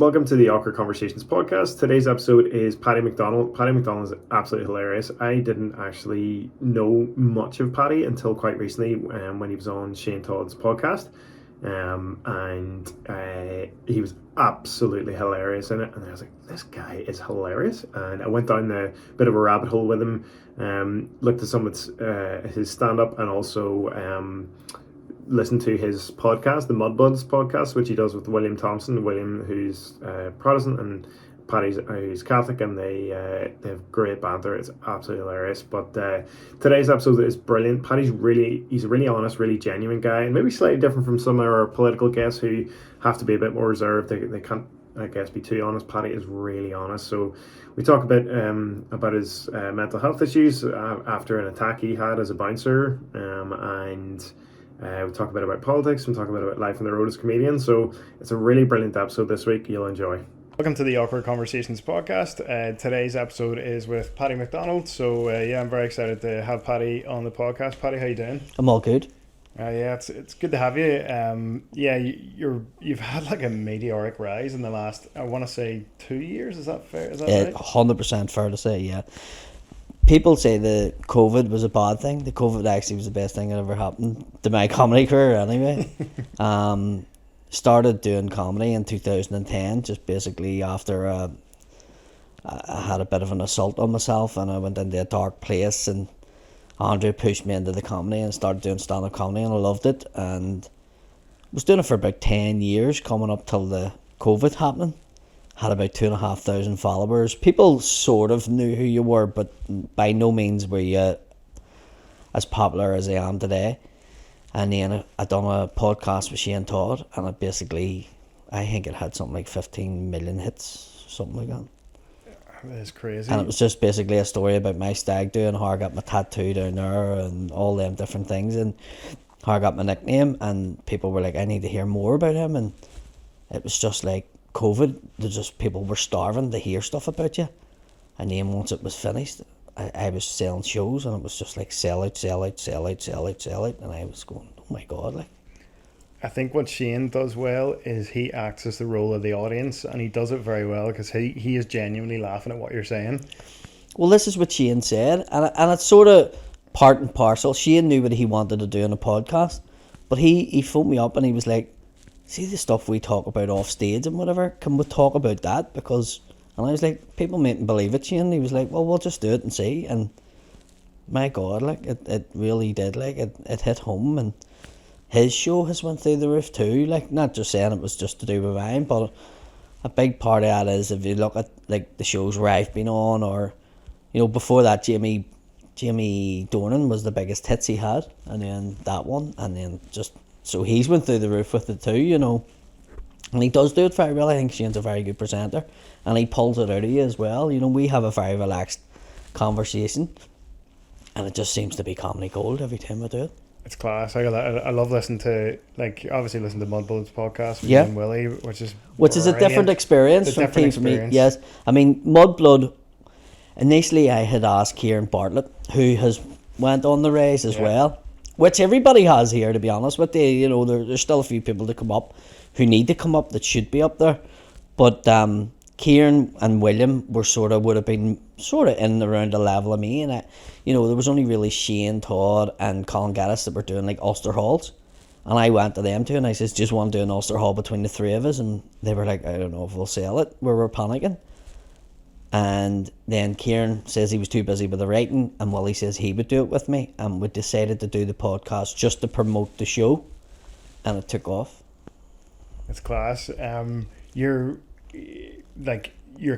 Welcome to the Awkward Conversations podcast. Today's episode is Paddy McDonnell. Paddy McDonnell is absolutely hilarious. I didn't actually know much of Paddy until quite recently when he was on Shane Todd's podcast. And he was absolutely hilarious in it. And I was like, this guy is hilarious. And I went down a bit of a rabbit hole with him, looked at some of his stand-up and also listen to his podcast, the Mudbloods podcast, which he does with William Thompson. William, who's Protestant, and Paddy's who's Catholic, and they have great banter. It's absolutely hilarious. But today's episode is brilliant. Paddy's he's a really honest, really genuine guy, and maybe slightly different from some of our political guests who have to be a bit more reserved. They can't, I guess, be too honest. Paddy is really honest. So we talk a bit about his mental health issues after an attack he had as a bouncer, and we talk a bit about politics, we talk a bit about life on the road as comedians. So it's a really brilliant episode this week. You'll enjoy. Welcome to the Awkward Conversations podcast. Today's episode is with Paddy McDonnell. So I'm very excited to have Paddy on the podcast. Paddy, how you doing? I'm all good. It's good to have you. You've had like a meteoric rise in the last, I want to say, 2 years. Is that fair? Is that right? 100% fair to say. Yeah. People say the COVID was a bad thing. The COVID actually was the best thing that ever happened to my comedy career anyway. Started doing comedy in 2010, just basically after I had a bit of an assault on myself and I went into a dark place, and Andrew pushed me into the comedy and started doing stand-up comedy, and I loved it and was doing it for about 10 years, coming up till the COVID happening. Had about 2,500 followers. People sort of knew who you were, but by no means were you as popular as I am today. And then I done a podcast with Shane Todd, and I think it had something like 15 million hits, something like that. That's crazy. And it was just basically a story about my stag do and how I got my tattoo down there and all them different things, and how I got my nickname, and people were like, I need to hear more about him. And it was just like COVID, people were starving to hear stuff about you. And then once it was finished, I was selling shows, and it was just like sell out, and I was going, oh my god, like. I think what Shane does well is he acts as the role of the audience, and he does it very well because he is genuinely laughing at what you're saying. Well, this is what Shane said, and it's sort of part and parcel. Shane knew what he wanted to do in a podcast, but he phoned me up and he was like, see the stuff we talk about off stage and whatever, can we talk about that? Because, and I was like, people mightn't believe it, Shane. He was like, well, we'll just do it and see. And my god, like, it really did, like, it hit home. And his show has went through the roof too, like, not just saying it was just to do with mine, but a big part of that is if you look at like the shows where I've been on, or before that, Jamie Dornan was the biggest hits he had, and then that one, and then just, so he's went through the roof with it too, and he does do it very well. I think Shane's a very good presenter, and he pulls it out of you as well. We have a very relaxed conversation, and it just seems to be comedy gold every time I do it. It's class. I love listening to, like, obviously listen to Mudbloods podcast with you and Willie, which is a different experience from team for me. Yes, I mean Mudblood. Initially, I had asked Kieran Bartlett, who has went on the rise as well, which everybody has here, to be honest with you. There's still a few people to come up who need to come up that should be up there, but Kieran and William would have been in around the level of me, and there was only really Shane Todd and Colin Gaddis that were doing like Ulster Halls, and I went to them too, and I said, just want to do an Ulster Hall between the three of us, and they were like, I don't know if we'll sell it. We were panicking. And then Kieran says he was too busy with the writing, and Willie says he would do it with me, and we decided to do the podcast just to promote the show, and it took off. It's class. Your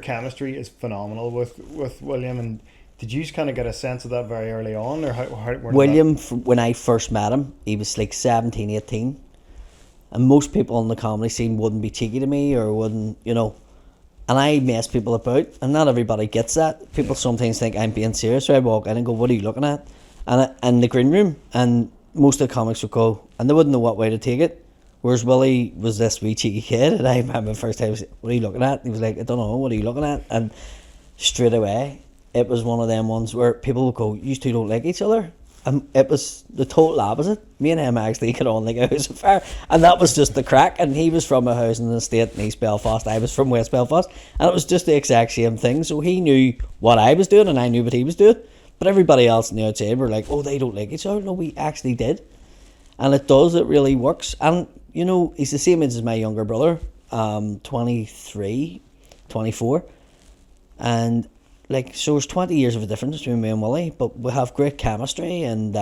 chemistry is phenomenal with William, and did you kind of get a sense of that very early on, or how William, when I first met him, he was like 17, 18, and most people in the comedy scene wouldn't be cheeky to me or wouldn't, and I mess people about, and not everybody gets that. People sometimes think I'm being serious, so I walk in and go, what are you looking at? And in the green room, and most of the comics would go, and they wouldn't know what way to take it. Whereas Willie was this wee cheeky kid, and I remember the first time I was, what are you looking at? And he was like, I don't know, what are you looking at? And straight away, it was one of them ones where people would go, you two don't like each other. it was the total opposite. Me and him actually got on like a house of fire, and that was just the crack. And he was from a housing estate in East Belfast. I was from West Belfast, and it was just the exact same thing. So he knew what I was doing, and I knew what he was doing. But everybody else on the outside were like, "Oh, they don't like each other." No, we actually did, and it does. It really works. And you know, he's the same age as my younger brother, 23, 24, and like, so there's 20 years of a difference between me and Willie, but we have great chemistry, and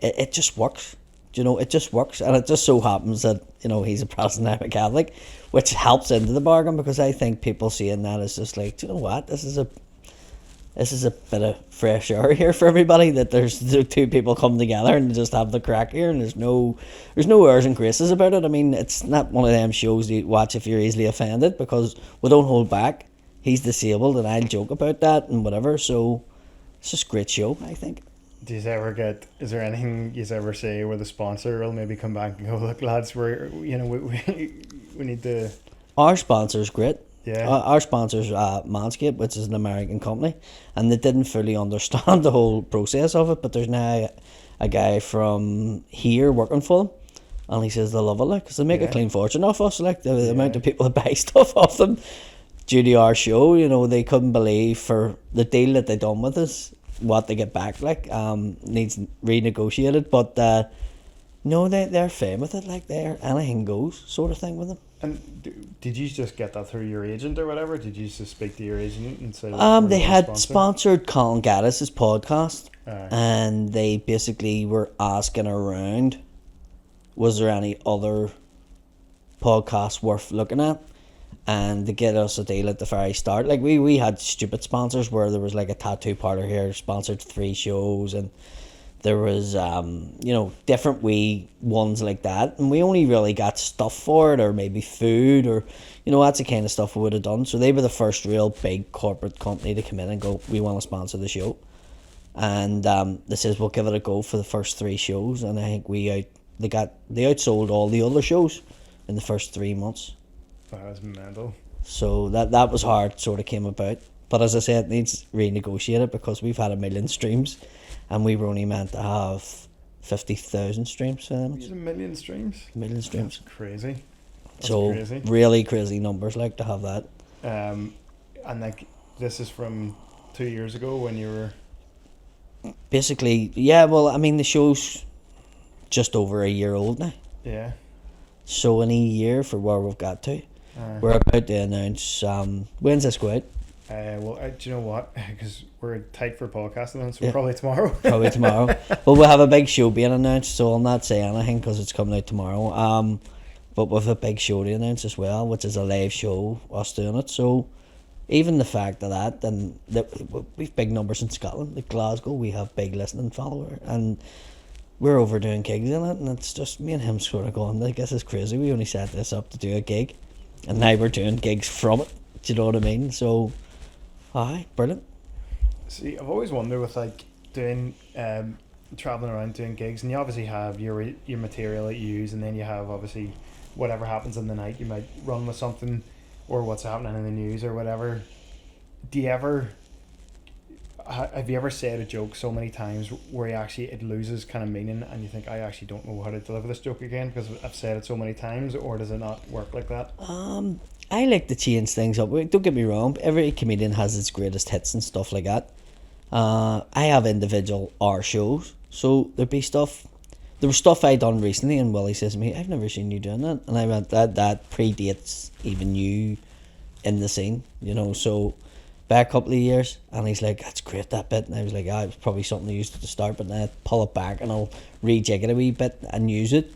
it just works. You know, it just works, and it just so happens that, you know, he's a Protestant, I'm a Catholic, which helps into the bargain, because I think people seeing that is just like, do you know what, this is a bit of fresh air here for everybody, that there's the two people come together and just have the crack here, and there's no airs and graces about it. I mean, it's not one of them shows you watch if you're easily offended, because we don't hold back. He's disabled, and I'll joke about that and whatever. So it's just a great show, I think. Is there anything you ever say where the sponsor will maybe come back and go, look lads, we need to... Our sponsor's great. Yeah. Our sponsor's Manscaped, which is an American company, and they didn't fully understand the whole process of it, but there's now a guy from here working for them, and he says they love it, like, because they make a clean fortune off us, like, the amount of people that buy stuff off them due to our show. You know, they couldn't believe for the deal that they done with us what they get back, like, needs renegotiated, but no, they're fine with it, like, they're anything goes sort of thing with them. And did you just get that through your agent or whatever? Did you just speak to your agent and say... They had sponsored Colin Gaddis' podcast, Aye. and they basically were asking around, was there any other podcasts worth looking at? And to get us a deal at the very start, like, we had stupid sponsors where there was like a tattoo parlor here sponsored 3 shows, and there was different wee ones like that, and we only really got stuff for it, or maybe food, or, you know, that's the kind of stuff we would have done. So they were the first real big corporate company to come in and go, we want to sponsor the show, and they says we'll give it a go for the first 3 shows, and I think they outsold all the other shows in the first 3 months. That was mental. So that was hard, sort of came about. But as I said, it needs renegotiated, because we've had 1 million streams, and we were only meant to have 50,000 streams for them. 1 million streams? 1 million streams. That's crazy. That's so crazy. Really crazy numbers, like, to have that. And like, this is from 2 years ago when you were... Basically, yeah, well, I mean, the show's just over a year old now. Yeah. So in a year for where we've got to. We're about to announce, when's this go out? Do you know what? Because we're tight for podcasting, so probably tomorrow. Probably tomorrow. Well, we'll have a big show being announced, so I'll not say anything because it's coming out tomorrow. But we've a big show to announce as well, which is a live show, us doing it. So even the fact of that, and we've big numbers in Scotland, like Glasgow, we have big listening follower, and we're over doing gigs in it, and it's just me and him sort of going, like, this is crazy. We only set this up to do a gig, and now we're doing gigs from it. Do you know what I mean? So, aye, brilliant. See, I've always wondered with, like, doing traveling around doing gigs, and you obviously have your material that you use, and then you have obviously whatever happens in the night. You might run with something, or what's happening in the news or whatever. Have you ever said a joke so many times where it loses kind of meaning, and you think, I actually don't know how to deliver this joke again because I've said it so many times, or does it not work like that? I like to change things up. Don't get me wrong, every comedian has its greatest hits and stuff like that. I have individual R shows, so there was stuff I done recently, and Willie says to me, I've never seen you doing that, and I went, that predates even you in the scene, you know, so back a couple of years, and he's like, that's great, that bit, and I was like, it was probably something I used at the start, but then I pull it back and I'll rejig it a wee bit and use it.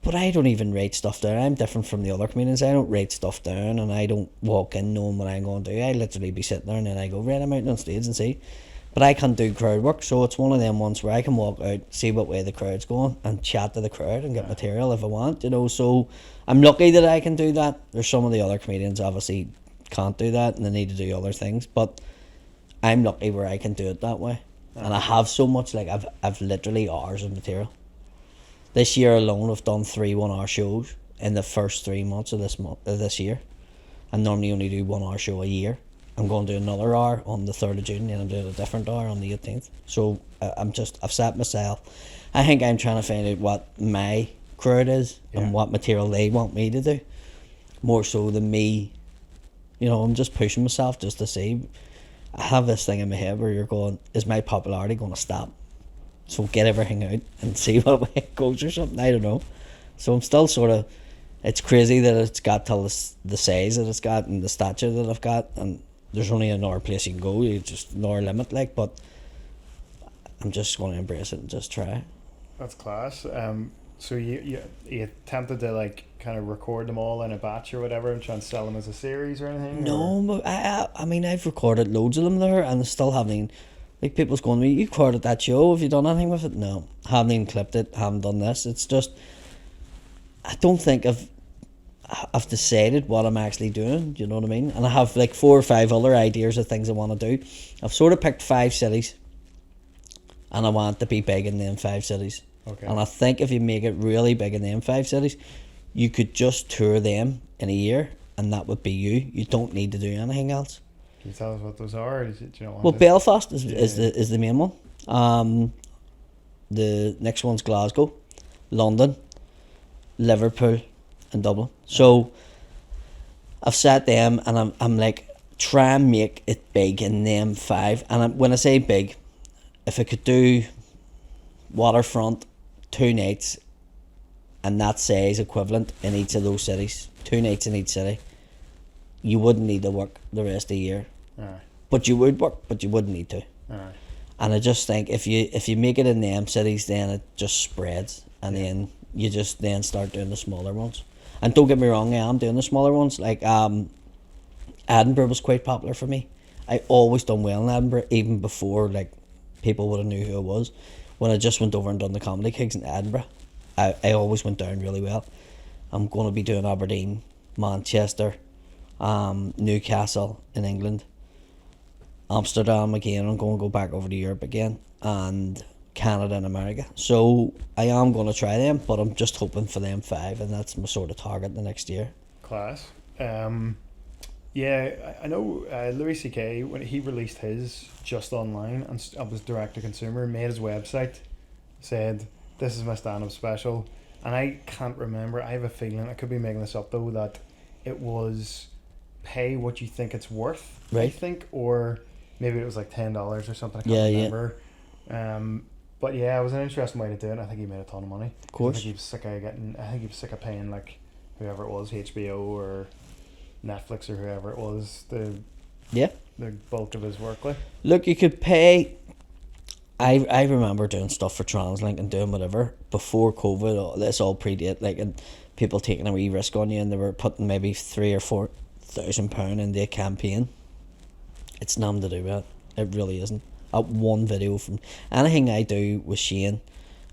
But I don't even write stuff down. I'm different from the other comedians. I don't write stuff down, and I don't walk in knowing what I'm going to do. I literally be sitting there, and then I go, right, I'm out on stage and see. But I can't do crowd work, so it's one of them ones where I can walk out, see what way the crowd's going, and chat to the crowd and get material if I want, you know. So I'm lucky that I can do that. There's some of the other comedians obviously can't do that, and they need to do other things, but I'm lucky where I can do it that way. And I have so much, like, I've literally hours of material. This year alone, I've done 3 1-hour shows in the first 3 months of this year. I normally only do 1-hour show a year. I'm going to do another hour on the 3rd of June, and I'm doing a different hour on the 18th. So I've set myself. I think I'm trying to find out what my crowd is and what material they want me to do, more so than me. You know, I'm just pushing myself just to see. I have this thing in my head where you're going, is my popularity going to stop? So get everything out and see what way it goes or something. I don't know. So I'm still sort of. It's crazy that it's got till the size that it's got and the stature that I've got, and there's only another place you can go. You just another limit, like. But I'm just going to embrace it and just try. That's class. So you attempted to like kind of record them all in a batch or whatever and try and sell them as a series or anything? No, but I mean I've recorded loads of them there and I still haven't even, like people's going to me, you recorded that show, have you done anything with it? No, haven't even clipped it, haven't done this. It's just, I don't think I've decided what I'm actually doing, do you know what I mean? And I have like 4 or 5 other ideas of things I want to do. I've sort of picked 5 cities and I want to be big in them 5 cities. Okay. And I think if you make it really big in them 5 cities, you could just tour them in a year and that would be you. You don't need to do anything else. Can you tell us what those are? Or do you know? Well, Belfast is the main one. The next one's Glasgow, London, Liverpool, and Dublin. So I've set them, and I'm like, try and make it big in them 5. And when I say big, if I could do waterfront 2 nights, and that size equivalent in each of those cities, 2 nights in each city, you wouldn't need to work the rest of the year. Aye. But you would work, but you wouldn't need to. Aye. And I just think if you make it in them cities, then it just spreads, and then you just then start doing the smaller ones. And don't get me wrong, I am doing the smaller ones. Like Edinburgh was quite popular for me. I always done well in Edinburgh, even before like people would have knew who I was. When I just went over and done the comedy gigs in Edinburgh, I always went down really well. I'm going to be doing Aberdeen, Manchester, Newcastle in England, Amsterdam again. I'm going to go back over to Europe again, and Canada and America. So I am going to try them, but I'm just hoping for them 5, and that's my sort of target the next year. Class. Yeah, I know Louis C.K. when he released his just online and it was direct to consumer, made his website, said this is my stand-up special, and I can't remember. I have a feeling, I could be making this up though, that it was pay what you think it's worth. Right. I think, or maybe it was like $10 or something. I can't remember. But yeah, it was an interesting way to do it. I think he made a ton of money. Of course. I think he was sick of paying like whoever it was, HBO or Netflix or whoever it was, the bulk of his work. Like, look, you could pay. I remember doing stuff for TransLink and doing whatever before COVID. This all predate, like, and people taking a wee risk on you, and they were putting maybe £3,000 or £4,000 into a campaign. It's nothing to do with it. It really isn't. At one video from anything I do with Shane,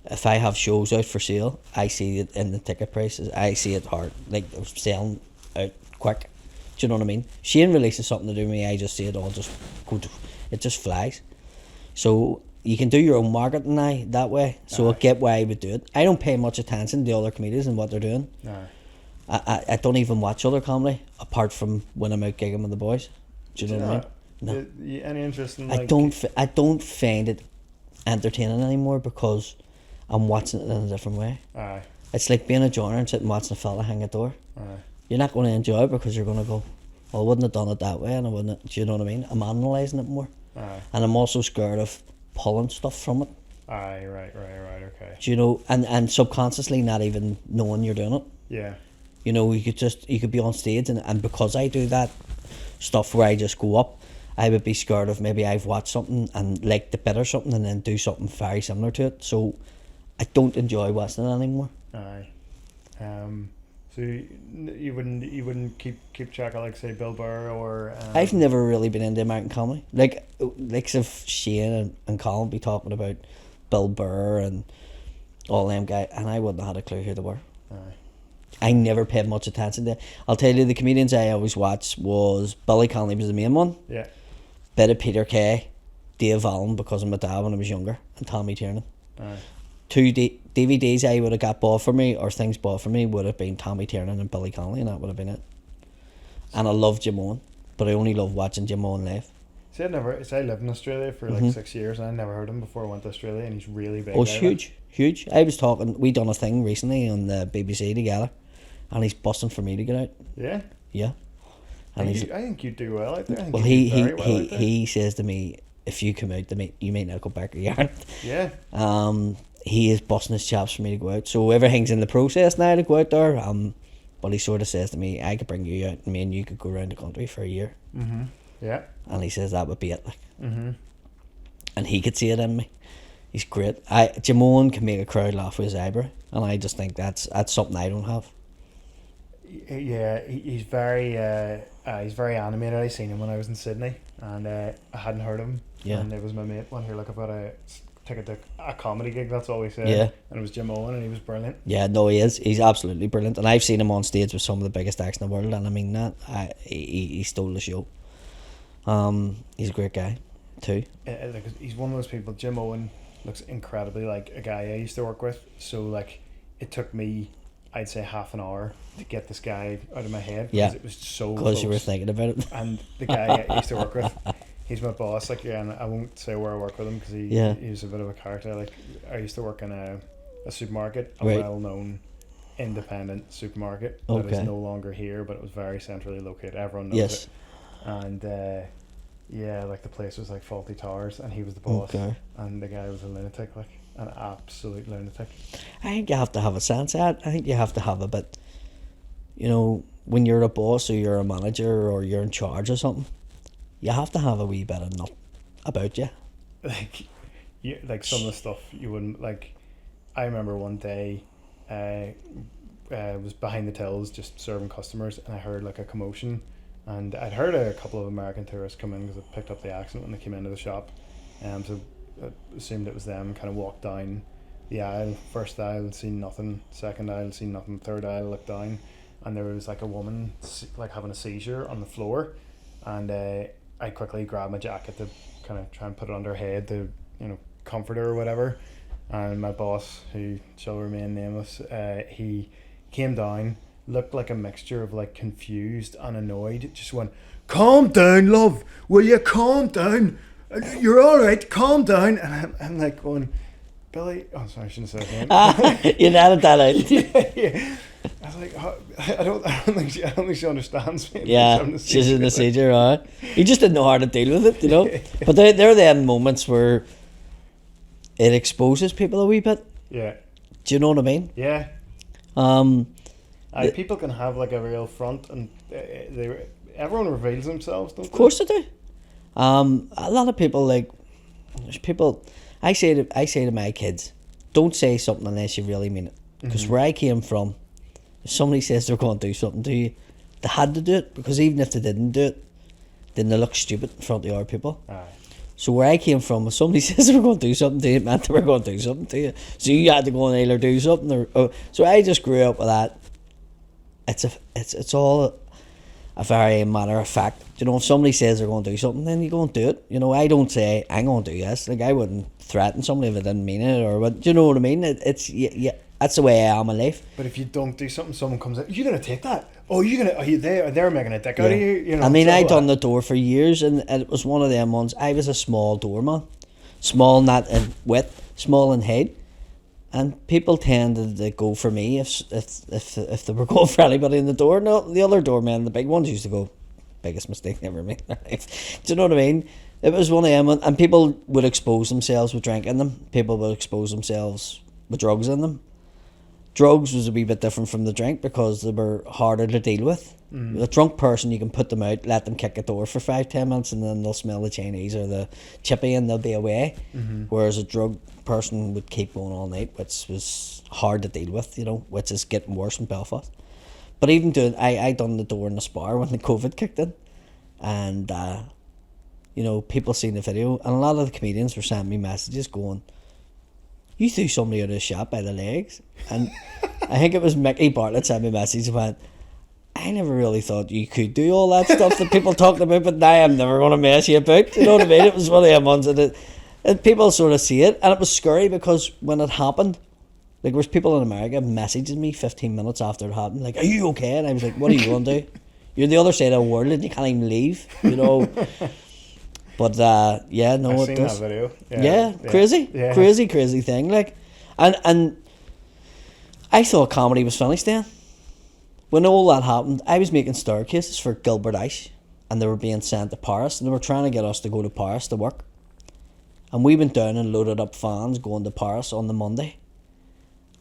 if I have shows out for sale, I see it in the ticket prices. I see it hard, like they're selling out quick. Do you know what I mean? Shane releases something to do with me, I just see it all just go to, it just flies. So you can do your own marketing now that way. So I get why I would do it. I don't pay much attention to the other comedians and what they're doing. I don't even watch other comedy apart from when I'm out gigging with the boys. Do you know what I mean? No. Any interest in? I don't find it entertaining anymore because I'm watching it in a different way. Aye. It's like being a joiner and sitting watching a fella hang a door. Aye. You're not going to enjoy it because you're going to go, well, I wouldn't have done it that way, and I wouldn't have, do you know what I mean? I'm analysing it more. Aye. And I'm also scared of pulling stuff from it. Aye, right, okay. Do you know, and subconsciously not even knowing you're doing it. Yeah. You know, you could be on stage and because I do that stuff where I just go up, I would be scared of maybe I've watched something and liked the bit or something and then do something very similar to it. So I don't enjoy watching it anymore. Aye. So you wouldn't keep track of, like, say, Bill Burr or... I've never really been into American comedy. Like if Shane and Colin be talking about Bill Burr and all them guys, and I wouldn't have had a clue who they were. Aye. I never paid much attention to it. I'll tell you, the comedians I always watched was Billy Connolly was the main one. Yeah. Bit of Peter Kay, Dave Allen because of my dad when I was younger, and Tommy Tiernan. Aye. 2 DVDs I would have got bought for me, or things bought for me, would have been Tommy Tiernan and Billy Connolly, and that would have been it. And I loved Jim Owen. but I only love watching Jim Owen live. See, I lived in Australia for like 6 years, and I never heard him before I went to Australia, and he's really big. Oh, it's huge. I was talking, we done a thing recently on the BBC together, and he's busting for me to get out. Yeah? Yeah. And I think you do well out there. I think well, you do very well out there. he says to me, if you come out to me, you may not go back to Ireland. Yeah. He is busting his chops for me to go out. So everything's in the process now to go out there. But he sort of says to me, I could bring you out, and me and you could go around the country for a year. Mm-hmm. Yeah. And he says that would be it. Like. Mm-hmm. And he could see it in me. He's great. Jim Owen can make a crowd laugh with his eyebrow, and I just think that's something I don't have. Yeah, he's very animated. I seen him when I was in Sydney, and I hadn't heard of him. Yeah. And it was my mate one here. Look, I've got a ticket to a comedy gig. That's all he said. Yeah. And it was Jim Owen, and he was brilliant. Yeah, no, he is. He's absolutely brilliant, and I've seen him on stage with some of the biggest acts in the world, and I mean that. He stole the show. He's a great guy, too. Like, he's one of those people. Jim Owen looks incredibly like a guy I used to work with. So like, it took me, I'd say, half an hour to get this guy out of my head. Yeah. Because it was so Because close. you were thinking about it. And the guy I used to work with, he's my boss. Like, yeah, and I won't say where I work with him because he's a bit of a character. Like, I used to work in a supermarket, a well-known independent supermarket that is no longer here, but it was very centrally located. Everyone knows it. And yeah, like the place was like Faulty Towers, and he was the boss, and the guy was a lunatic, like an absolute lunatic. I think you have to have a sense of it. I think you have to have a bit, you know, when you're a boss or you're a manager or you're in charge of something, you have to have a wee bit of nut about you. Like some of the stuff you wouldn't like. I remember one day, was behind the tills just serving customers, and I heard like a commotion. And I'd heard a couple of American tourists come in because I picked up the accent when they came into the shop. So I assumed it was them, kind of walked down the aisle. First aisle, seen nothing. Second aisle, seen nothing. Third aisle, looked down. And there was like a woman like having a seizure on the floor. And I quickly grabbed my jacket to kind of try and put it under her head to, you know, comfort her or whatever. And my boss, who shall remain nameless, he came down, looked like a mixture of like confused and annoyed. Just went, "Calm down, love. Will you calm down? You're all right. Calm down." And I'm like going, "Billy." Oh, sorry, I shouldn't say his name. You nailed that out. Yeah. I was like, I don't think she understands me. Yeah, she's in the seizure, right? You just didn't know how to deal with it, you know. But there are them moments where it exposes people a wee bit. Yeah. Do you know what I mean? Yeah. People can have like a real front, and everyone reveals themselves, don't they? Of course they do. A lot of people, like, there's people. I say to my kids, don't say something unless you really mean it. Because where I came from, if somebody says they're going to do something to you, they had to do it, because even if they didn't do it, then they look stupid in front of the other people. Aye. So where I came from, if somebody says they were going to do something to you, it meant they were going to do something to you. So you had to go and either do something or so I just grew up with that. It's all a very matter of fact. You know, if somebody says they're going to do something, then you go and do it. You know, I don't say I'm going to do this. Like, I wouldn't threaten somebody if I didn't mean it, or what. Do you know what I mean? It's that's the way I am in life. But if you don't do something, someone comes in. You're gonna take that? Oh, they're making a dick out of you. You know. I mean, I done the door for years, and it was one of them ones. I was a small doorman, small not in width, small in height. And people tended to go for me if they were going for anybody in the door. No, the other doormen, the big ones, used to go, biggest mistake they ever made in their life. Do you know what I mean? It was one of them, and people would expose themselves with drink in them. People would expose themselves with drugs in them. Drugs was a wee bit different from the drink because they were harder to deal with. A drunk person, you can put them out, let them kick a door for 5-10 minutes, and then they'll smell the Chinese or the chippy and they'll be away. Whereas a drug person would keep going all night, which was hard to deal with, you know, which is getting worse in Belfast. But even doing, I done the door in the Spar when the COVID kicked in, and you know, people seen the video, and a lot of the comedians were sending me messages going, "You threw somebody out of the shop by the legs." And I think it was Mickey Bartlett sent me a message and went, "I never really thought you could do all that stuff that people talked about, but now I'm never going to mess you about." You know what I mean? It was one of them ones that people sort of see it, and it was scary because when it happened, like, there was people in America messaging me 15 minutes after it happened, like, "Are you okay?" And I was like, "What are you going to do? You're the other side of the world and you can't even leave, you know. But yeah, no, I've it seen does. that video. Yeah, crazy, Yeah. crazy thing. Like, and I thought comedy was finished then. When all that happened, I was making staircases for Gilbert Ice, and they were being sent to Paris, and they were trying to get us to go to Paris to work. And we went down and loaded up fans going to Paris on the Monday.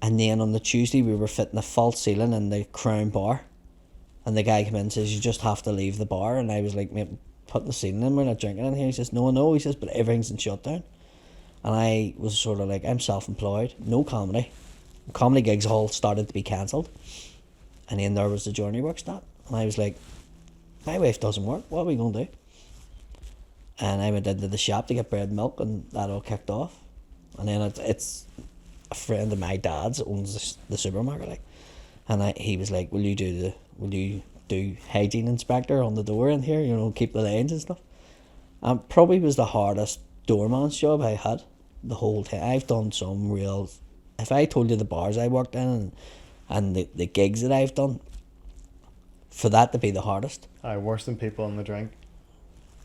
And then on the Tuesday, we were fitting a false ceiling in the Crown Bar. And the guy came in and says, you just have to leave the bar. And I was like, mate, putting the ceiling in, we're not drinking in here. He says, no. He says, but everything's in shutdown. And I was sort of like, I'm self-employed, no comedy. Comedy gigs all started to be cancelled. And then there was the Journey Work start. And I was like, my wife doesn't work, what are we going to do? And I went into the shop to get bread and milk, and that all kicked off. And then it's a friend of my dad's that owns the supermarket, like, and he was like, will you do hygiene inspector on the door in here, you know, keep the lines and stuff. And probably was the hardest doorman's job I had the whole time. I've done some real, if I told you the bars I worked in and the gigs that I've done, for that to be the hardest. Aye, worse than people on the drink.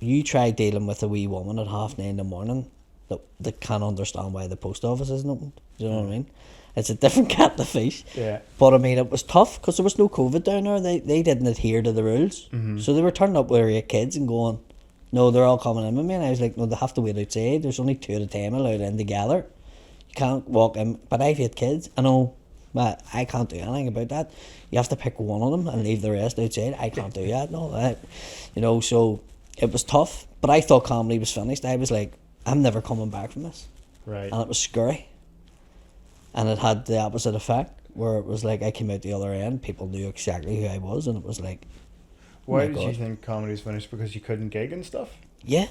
You try dealing with a wee woman at 9:30 in the morning that can't understand why the post office isn't open. Do you know what I mean? It's a different kettle of fish. Yeah. But I mean, it was tough because there was no COVID down there. They didn't adhere to the rules. Mm-hmm. So they were turning up with their 8 kids and going, no, they're all coming in with me. And I was like, no, they have to wait outside. There's only 2 at a time allowed in together. You can't walk in. But I've 8 kids. I know, but I can't do anything about that. You have to pick one of them and leave the rest outside. I can't do that. No, you know, so it was tough. But I thought comedy was finished. I was like, I'm never coming back from this. Right. And it was scary. And it had the opposite effect, where it was like I came out the other end, people knew exactly who I was, and it was like, Why did you think comedy's finished? Because you couldn't gig and stuff? yeah.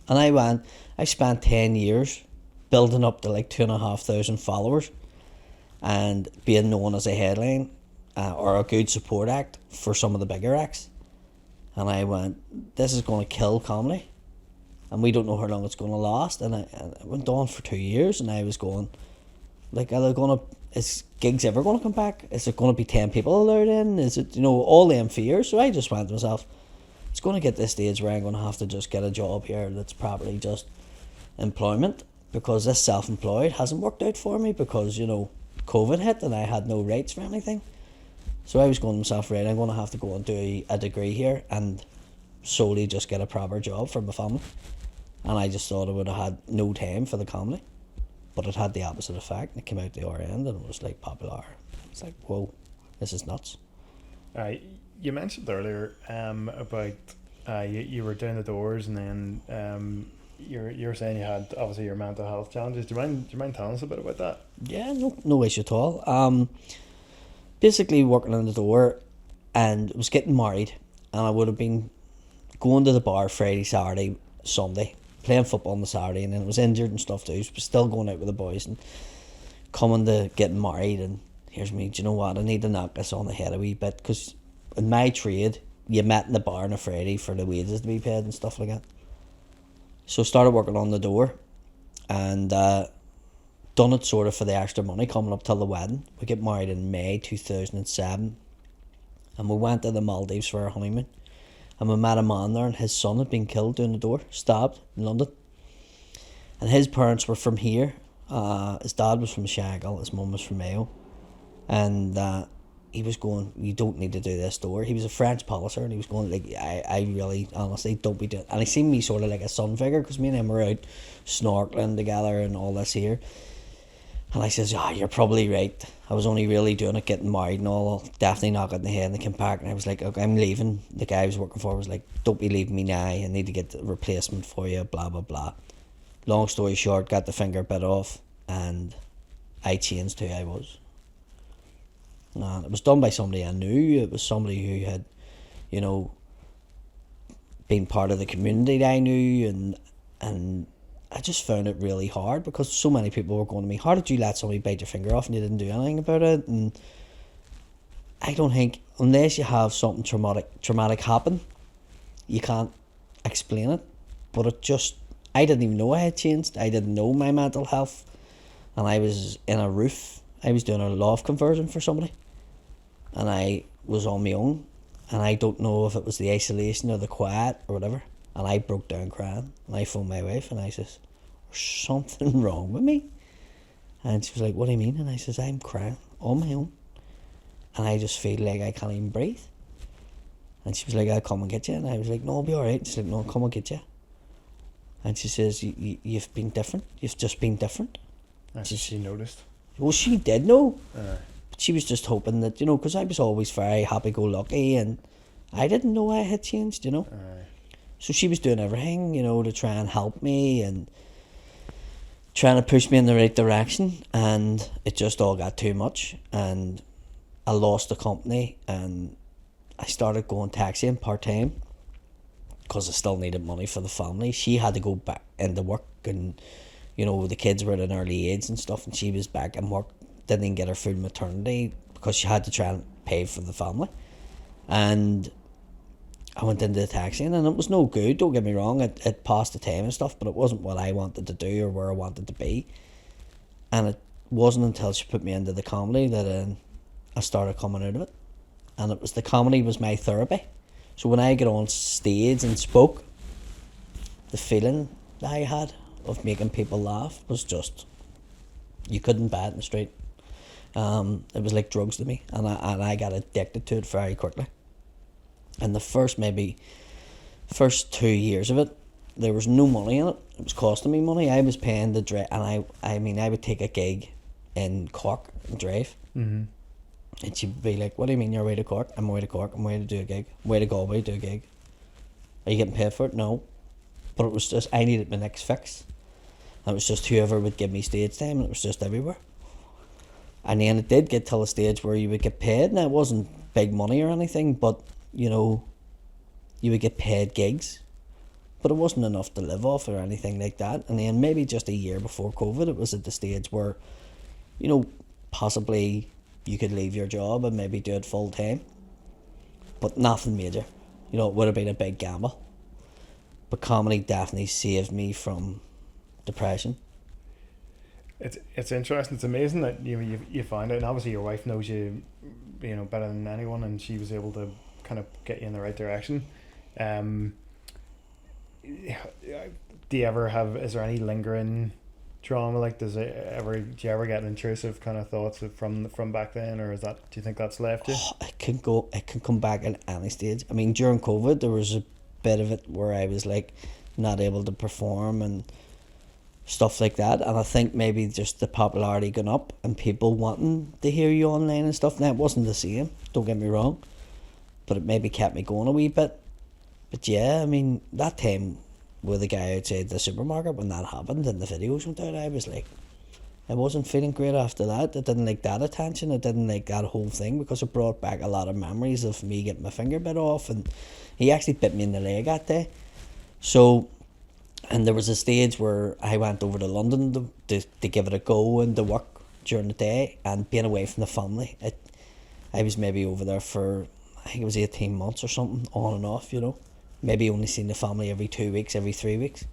And I spent 10 years building up to like 2,500 followers and being known as a headline or a good support act for some of the bigger acts. And I went, this is going to kill comedy. And we don't know how long it's going to last. And it went on for 2 years, and I was going, like, is gigs ever going to come back? Is it going to be 10 people allowed in? Is it, you know, all them fears? So I just went to myself, it's going to get to this stage where I'm going to have to just get a job here that's probably just employment, because this self-employed hasn't worked out for me because, you know, COVID hit and I had no rights for anything. So I was going to myself, right, I'm going to have to go and do a degree here and solely just get a proper job for my family. And I just thought I would have had no time for the comedy. But it had the opposite effect. It came out the other end and it was like popular. It's like, whoa, this is nuts. You mentioned earlier about you were doing the doors, and then you were saying you had obviously your mental health challenges. Do you mind telling us a bit about that? Yeah, no issue at all. Basically working on the door, and was getting married, and I would have been going to the bar Friday, Saturday, Sunday, playing football on the Saturday, and then I was injured and stuff too, but still going out with the boys and coming to getting married. And here's me, do you know what, I need to knock this on the head a wee bit, because in my trade you met in the bar on a Friday for the wages to be paid and stuff like that. So started working on the door, and done it sort of for the extra money coming up till the wedding. We get married in May 2007, and we went to the Maldives for our honeymoon. And we met a man there, and his son had been killed down the door, stabbed in London. And his parents were from here. His dad was from Shankill, his mum was from Mayo. And he was going, you don't need to do this door. He was a French polisher, and he was going, like, I really, honestly, don't be doing it. And he seen me sort of like a son figure, because me and him were out snorkeling together and all this here. And I says, you're probably right. I was only really doing it, getting married and all. I'll definitely knock it in the head. And they came back, and I was like, okay, I'm leaving. The guy I was working for was like, don't be leaving me now. I need to get a replacement for you, blah, blah, blah. Long story short, got the finger bit off, and I changed who I was. And it was done by somebody I knew. It was somebody who had, you know, been part of the community that I knew, and I just found it really hard, because so many people were going to me, how did you let somebody bite your finger off and you didn't do anything about it? And I don't think, unless you have something traumatic happen, you can't explain it. But it just, I didn't even know I had changed. I didn't know my mental health. And I was in a roof. I was doing a loft conversion for somebody. And I was on my own. and I don't know if it was the isolation or the quiet or whatever, and I broke down crying, and I phoned my wife, and I says, there's something wrong with me. And she was like, what do you mean? And I says, I'm crying on my own, and I just feel like I can't even breathe. And she was like, I'll come and get you. And I was like, no, I'll be alright. She's like, no, I'll come and get you. And she says, you've been different. You've just been different. And she noticed. Well, she did know. But she was just hoping that, because I was always very happy-go-lucky, and I didn't know I had changed, So she was doing everything, to try and help me and trying to push me in the right direction. And it just all got too much. And I lost the company, and I started going taxiing part-time because I still needed money for the family. She had to go back into work, and the kids were at an early age and stuff, and she was back in work, didn't even get her full maternity because she had to try and pay for the family. And I went into the taxiing, and it was no good, don't get me wrong, it passed the time and stuff, but it wasn't what I wanted to do or where I wanted to be. And it wasn't until she put me into the comedy that I started coming out of it. And it was the comedy was my therapy. So when I get on stage and spoke, the feeling that I had of making people laugh was just, you couldn't buy it in the street. It was like drugs to me, and I got addicted to it very quickly. And the first 2 years of it, there was no money in it. It was costing me money. I was paying the drive, and I would take a gig in Cork and drive. Mm-hmm. And she'd be like, what do you mean you're away to Cork? I'm away to Cork, I'm away to do a gig. I'm away to Galway, do a gig. Are you getting paid for it? No. But it was just, I needed my next fix. And it was just whoever would give me stage time, and it was just everywhere. And then it did get till a stage where you would get paid. Now, it wasn't big money or anything, but, you would get paid gigs. But it wasn't enough to live off or anything like that. And then maybe just a year before COVID, it was at the stage where, possibly you could leave your job and maybe do it full time. But nothing major. It would have been a big gamble. But comedy definitely saved me from depression. It's interesting. It's amazing that you find it, and obviously your wife knows you, better than anyone, and she was able to kind of get you in the right direction. Do you ever have? Is there any lingering trauma? Like, do you ever get intrusive kind of thoughts from back then, or do you think that's left you? It can come back at any stage. I mean, during COVID, there was a bit of it where I was like not able to perform and stuff like that, and I think maybe just the popularity going up and people wanting to hear you online and stuff. Now, it wasn't the same, don't get me wrong, but it maybe kept me going a wee bit. But yeah, I mean, that time with the guy outside the supermarket, when that happened and the videos went out, I was like, I wasn't feeling great after that. I didn't like that attention, I didn't like that whole thing, because it brought back a lot of memories of me getting my finger bit off, and he actually bit me in the leg that day. So, and there was a stage where I went over to London to give it a go and to work during the day, and being away from the family. I was maybe over there for, I think it was 18 months or something, on and off, Maybe only seeing the family every 2 weeks, every 3 weeks.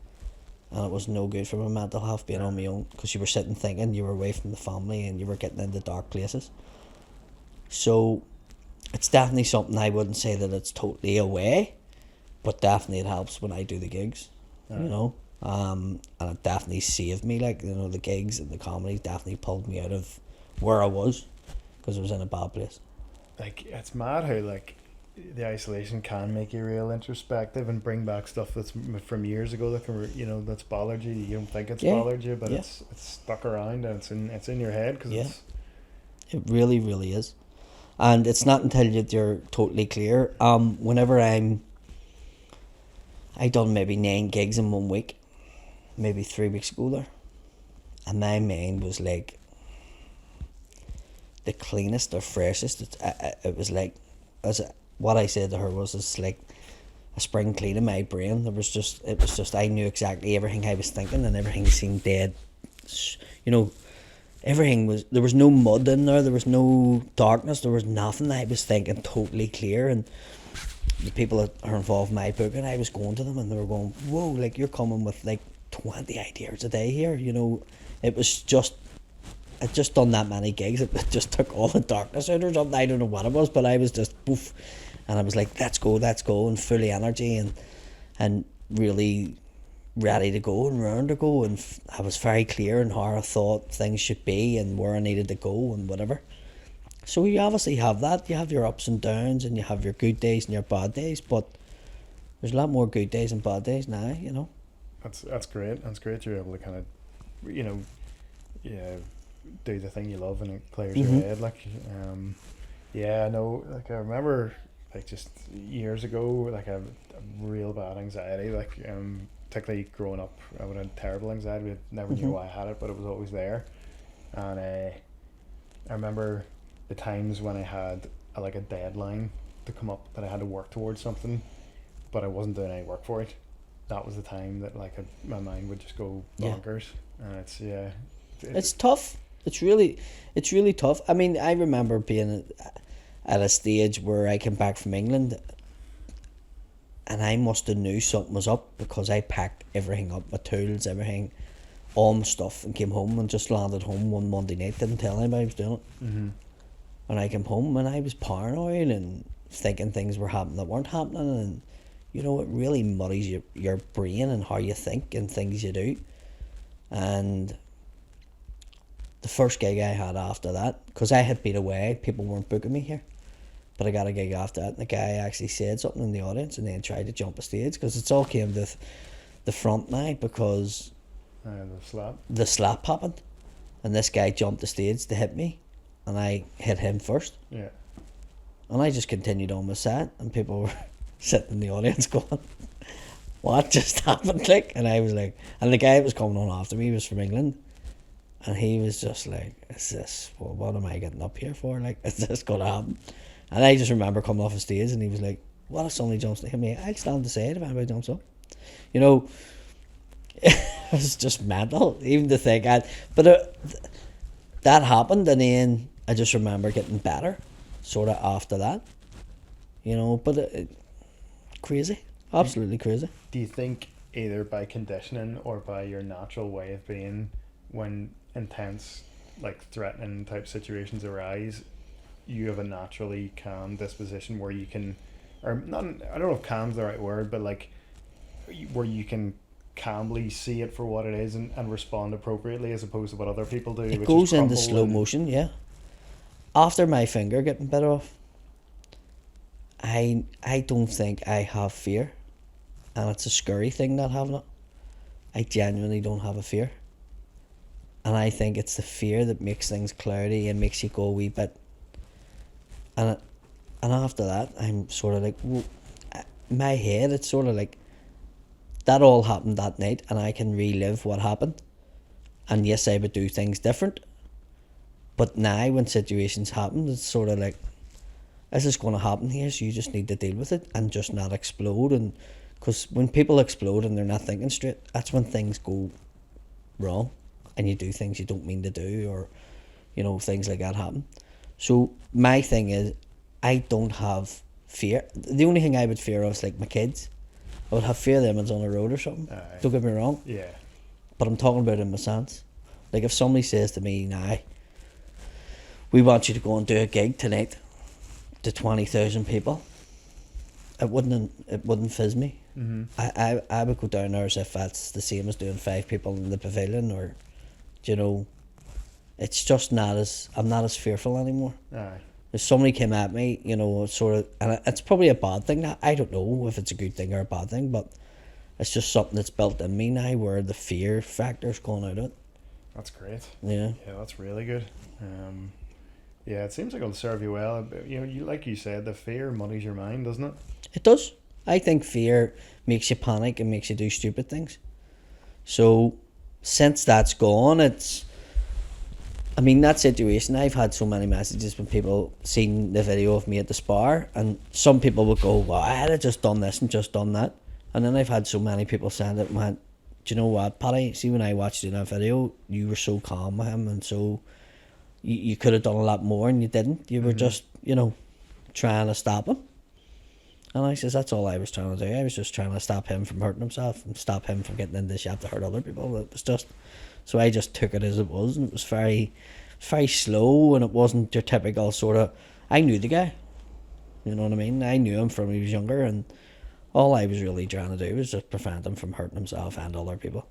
And it was no good for my mental health being on my own, because you were sitting thinking you were away from the family and you were getting into dark places. So it's definitely something, I wouldn't say that it's totally away, but definitely it helps when I do the gigs. And it definitely saved me, the gigs and the comedy definitely pulled me out of where I was, because I was in a bad place. It's mad how the isolation can make you real introspective and bring back stuff that's from years ago that can that's bothered you. You don't think it's bothered you, but it's stuck around, and it's in your head because it really, really is. And it's not until you're totally clear. Whenever I done maybe 9 gigs in 1 week, maybe 3 weeks ago there, and my mind was like the cleanest or freshest. It was like, what I said to her was, it's like a spring clean in my brain. It was just I knew exactly everything I was thinking, and everything seemed dead. Everything there was no mud in there was no darkness, there was nothing. I was thinking totally clear, and the people that are involved in my book, and I was going to them and they were going, whoa, you're coming with 20 ideas a day here. It was just, I'd just done that many gigs, it just took all the darkness out or something. I don't know what it was, but I was just poof. and I was like, let's go, and full of energy and really ready to go and round to go, and I was very clear in how I thought things should be and where I needed to go and whatever. So you obviously have that. You have your ups and downs, and you have your good days and your bad days, but there's a lot more good days and bad days now, you know. That's great. That's great. You're able to kind of, you know, yeah, do the thing you love, and it clears your head. Like, yeah, I know. Like, I remember, like, just years ago, like, I had real bad anxiety. Like, particularly growing up, I would have terrible anxiety. I never knew why I had it, but it was always there. And I remember the times when I had like a deadline to come up that I had to work towards something, but I wasn't doing any work for it. That was the time that like my mind would just go bonkers. And it's tough. It's really tough. I mean, I remember being at a stage where I came back from England, and I must have knew something was up, because I packed everything up, my tools, everything, all my stuff, and came home, and just landed home one Monday night. Didn't tell anybody I was doing it. Mm-hmm. And I came home and I was paranoid and thinking things were happening that weren't happening, and you know, it really muddies your brain and how you think and things you do. And the first gig I had after that, because I had been away, people weren't booking me here, but I got a gig after that, and the guy actually said something in the audience and then tried to jump a stage, because it's all came to the front now, because the slap happened, and this guy jumped the stage to hit me, and I hit him first. Yeah. And I just continued on my set, and people were sitting in the audience going, what just happened? Like, and I was like, and the guy that was coming on after me was from England, and he was just like, is this, well, what am I getting up here for? Like, is this going to happen? And I just remember coming off the stage, and he was like, what if somebody jumps to hit me? I'll stand aside if anybody jumps up. You know, it was just mental, even to think. That happened, and then I just remember getting better, sort of after that. You know, but crazy, absolutely crazy. Do you think either by conditioning or by your natural way of being, when intense, like threatening type situations arise, you have a naturally calm disposition where you can, or not, I don't know if calm's the right word, but like where you can calmly see it for what it is and respond appropriately, as opposed to what other people do? It goes into slow motion, yeah. After my finger getting bit off, I don't think I have fear, and it's a scary thing not having it. I genuinely don't have a fear, and I think it's the fear that makes things cloudy and makes you go a wee bit. And after that, I'm sort of like, my head, it's sort of like, that all happened that night, and I can relive what happened. And yes, I would do things different. But now, when situations happen, it's sort of like, this is going to happen here, so you just need to deal with it and just not explode. And because when people explode and they're not thinking straight, that's when things go wrong, and you do things you don't mean to do, or, you know, things like that happen. So my thing is, I don't have fear. The only thing I would fear of is like my kids. I would have fear of them on a road or something. Don't get me wrong. Yeah. But I'm talking about in my sense. Like, if somebody says to me, nah, we want you to go and do a gig tonight to 20,000 people, it wouldn't fizz me. Mm-hmm. I would go down there as if that's the same as doing 5 people in the pavilion, or, you know, it's just I'm not as fearful anymore. Aye. If somebody came at me, you know, sort of, and it's probably a bad thing. I don't know if it's a good thing or a bad thing, but it's just something that's built in me now, where the fear factor's gone out of it. That's great. Yeah. Yeah, that's really good. Yeah, it seems like it'll serve you well. You know, like you said, the fear muddies your mind, doesn't it? It does. I think fear makes you panic and makes you do stupid things. So, since that's gone, I mean, that situation, I've had so many messages when people seen the video of me at the Spar, and some people would go, well, I had just done this and just done that. And then I've had so many people saying it and went, do you know what, Paddy, see, when I watched you in that video, you were so calm with him, and so you could have done a lot more, and you didn't. You were just, you know, trying to stop him. And I says, that's all I was trying to do. I was just trying to stop him from hurting himself and stop him from getting into the shop to hurt other people. It was just, so I just took it as it was, and it was very, very slow, and it wasn't your typical sort of, I knew the guy. You know what I mean? I knew him from when he was younger, and all I was really trying to do was just prevent him from hurting himself and other people.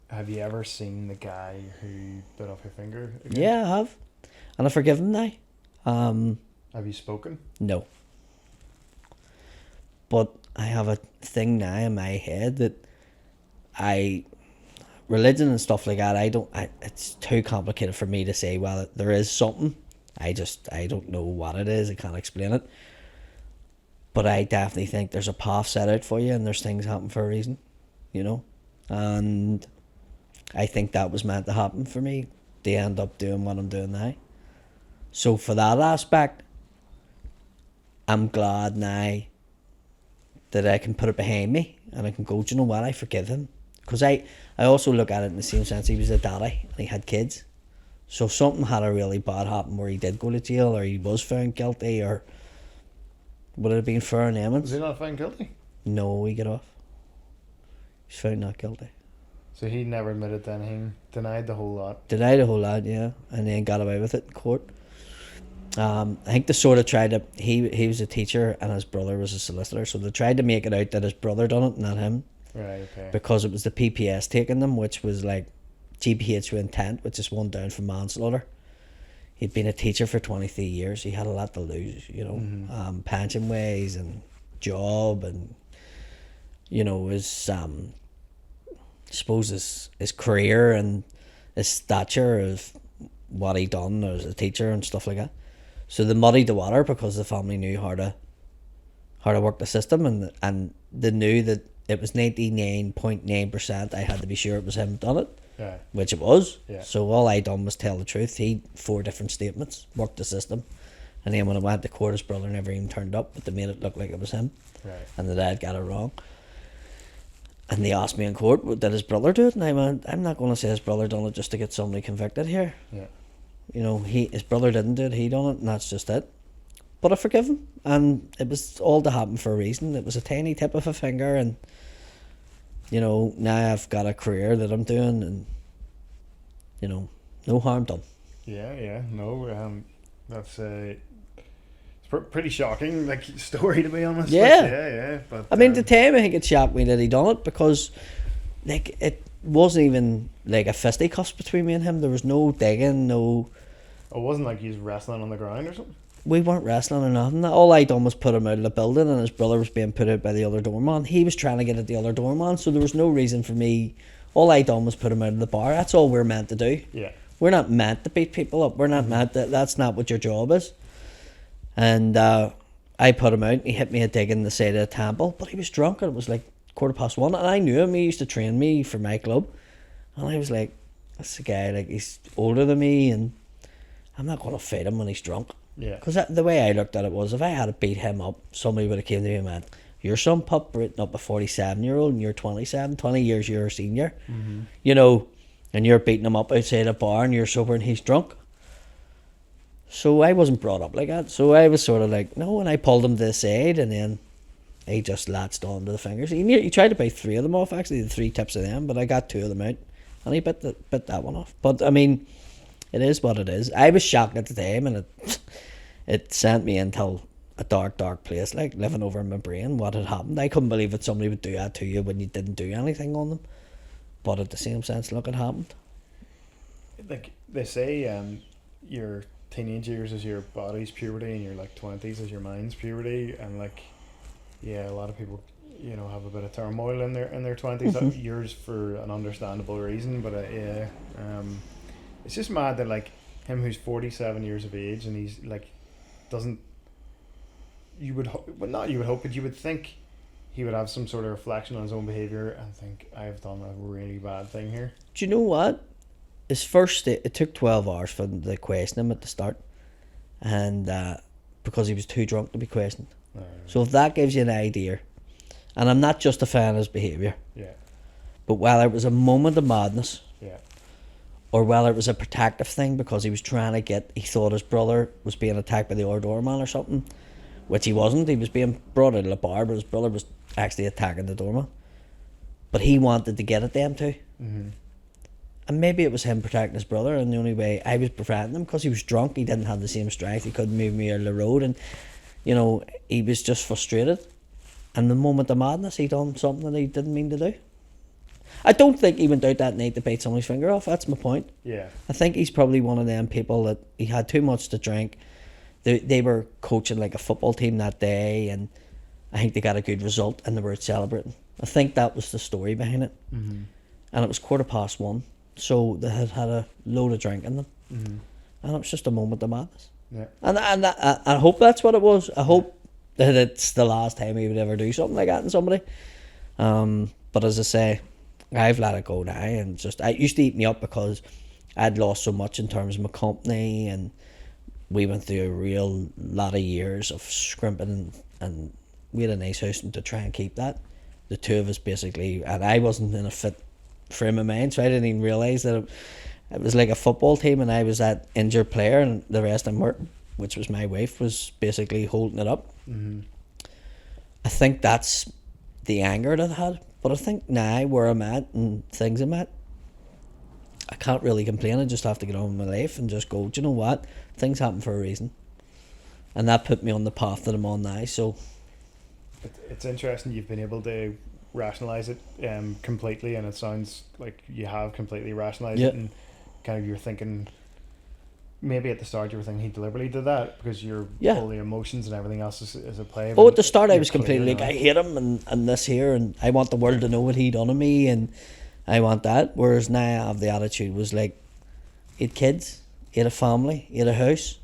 Have you ever seen the guy who bit off your finger again? Yeah, I have. And I forgive him now. Have you spoken? No. But I have a thing now in my head that religion and stuff like that, it's too complicated for me to say, well, there is something. I don't know what it is. I can't explain it. But I definitely think there's a path set out for you, and there's things happen for a reason, you know? And I think that was meant to happen for me to end up doing what I'm doing now. So for that aspect, I'm glad now that I can put it behind me and I can go, do you know what, I forgive him. Because I also look at it in the same sense, he was a daddy and he had kids. So if something had a really bad happen where he did go to jail or he was found guilty, or would it have been fair and Was he not found guilty? No, he got off. He's found not guilty. So he never admitted to anything, denied the whole lot. Denied a whole lot, yeah, and then got away with it in court. I think they sort of tried to. He was a teacher and his brother was a solicitor, so they tried to make it out that his brother done it, not him. Right. Okay. Because it was the PPS taking them, which was like GBH with intent, which is one down from manslaughter. He'd been a teacher for 23 years. He had a lot to lose, you know, pension ways and job, and you know his his career and his stature of what he done as a teacher and stuff like that. So they muddied the water because the family knew how to work the system, and they knew that it was 99.9%. I had to be sure it was him done it. Yeah. Which it was. Yeah. So all I done was tell the truth. He 4 different statements, worked the system, and then when I went to court, his brother never even turned up, but they made it look like it was him. Right. And the dad got it wrong. And they asked me in court, did his brother do it? And I went, I'm not going to say his brother done it just to get somebody convicted here. Yeah. You know, his brother didn't do it, he done it, and that's just it. But I forgive him, and it was all to happen for a reason. It was a tiny tip of a finger, and you know, now I've got a career that I'm doing, and you know, no harm done. Yeah. No. That's it's pretty shocking, like, story, to be honest. Yeah. Like, yeah. But I mean, the time I think it shocked me that he done it, because like it wasn't even like a fisticuffs between me and him. There was no digging, no. It wasn't like he was wrestling on the ground or something. We weren't wrestling or nothing. All I done was put him out of the building, and his brother was being put out by the other doorman. He was trying to get at the other doorman, so there was no reason for me. All I done was put him out of the bar. That's all we're meant to do. Yeah. We're not meant to beat people up. We're not meant to. That's not what your job is. And I put him out, and he hit me a dig in the side of the temple, but he was drunk, and it was like 1:15, and I knew him. He used to train me for my club, and I was like, "That's the guy. Like, he's older than me, and I'm not going to fight him when he's drunk." Yeah. Because the way I looked at it was, if I had to beat him up, somebody would have came to me and went, "You're some pup beating up a 47-year-old, and you're 27, 20 years you're a senior, you know, and you're beating him up outside a bar, and you're sober and he's drunk." So I wasn't brought up like that. So I was sort of like, no, and I pulled him to the side, and then he just latched onto the fingers. He tried to bite 3 of them off, actually, the 3 tips of them, but I got 2 of them out, and he bit that one off. But I mean, it is what it is. I was shocked at the time, and it sent me into a dark place, like living over in my brain what had happened. I couldn't believe that somebody would do that to you when you didn't do anything on them. But at the same sense, look, it happened. Like they say, your teenage years is your body's puberty, and your like 20s is your mind's puberty, and like, yeah, a lot of people, you know, have a bit of turmoil in their 20s. Yours for an understandable reason, but it's just mad that like him, who's 47 years of age, and he's like doesn't. You would hope, but you would think he would have some sort of reflection on his own behaviour and think, I have done a really bad thing here. Do you know what? His first it took 12 hours for them to question him at the start, and because he was too drunk to be questioned. So if that gives you an idea, and I'm not justifying his behaviour, yeah, but whether it was a moment of madness, yeah, or whether it was a protective thing because he was trying to he thought his brother was being attacked by the other doorman or something, which he wasn't. He was being brought out of the bar, but his brother was actually attacking the doorman. But he wanted to get at them too. Mm-hmm. And maybe it was him protecting his brother, and the only way I was preventing him, because he was drunk, he didn't have the same strength, he couldn't move me out of the road, and you know, he was just frustrated. And the moment of madness, he done something that he didn't mean to do. I don't think he went out that night to bite somebody's finger off. That's my point. Yeah. I think he's probably one of them people that he had too much to drink. They were coaching like a football team that day, and I think they got a good result and they were celebrating. I think that was the story behind it. Mm-hmm. And it was 1:15, so they had had a load of drink in them. Mm-hmm. And it was just a moment of madness. Yeah. And I hope that's what it was. I hope that it's the last time he would ever do something like that in somebody. But as I say, I've let it go now, and just it used to eat me up because I'd lost so much in terms of my company, and we went through a real lot of years of scrimping, and we had a nice house, and to try and keep that, the two of us basically, and I wasn't in a fit frame of mind, so I didn't even realise that it was like a football team, and I was that injured player, and the rest of them were, which was my wife, was basically holding it up. Mm-hmm. I think that's the anger that I had. But I think now where I'm at and things I'm at, I can't really complain. I just have to get on with my life and just go, do you know what? Things happen for a reason. And that put me on the path that I'm on now. So It's interesting you've been able to rationalise it completely, and it sounds like you have completely rationalised it, and kind of you're thinking, maybe at the start you were thinking he deliberately did that because you're all the emotions and everything else is at play. Oh, at the start I was completely like, I hate him and this here, and I want the world to know what he done to me, and I want that. Whereas now I have the attitude was like, he had kids, he had a family, he had a house.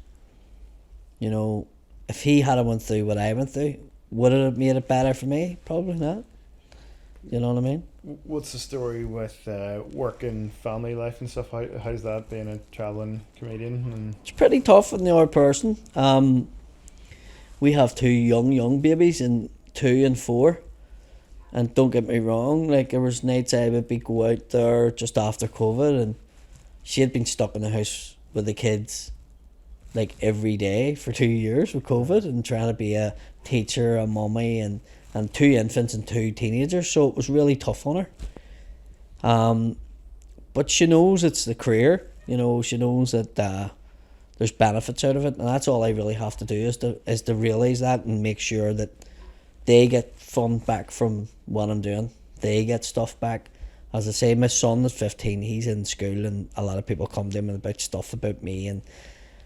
You know, if he had went through what I went through, would it have made it better for me? Probably not. You know what I mean? What's the story with work and family life and stuff? How's that being a travelling comedian? And it's pretty tough on the other person. We have two young babies, and 2 and 4. And don't get me wrong, like there was nights I would be go out there just after COVID, and she had been stuck in the house with the kids like every day for 2 years with COVID, and trying to be a teacher, a mummy, and 2 infants and 2 teenagers, so it was really tough on her. But she knows it's the career, you know, she knows that there's benefits out of it, and that's all I really have to do is to realise that and make sure that they get fun back from what I'm doing. They get stuff back. As I say, my son is 15, he's in school, and a lot of people come to him about stuff about me, and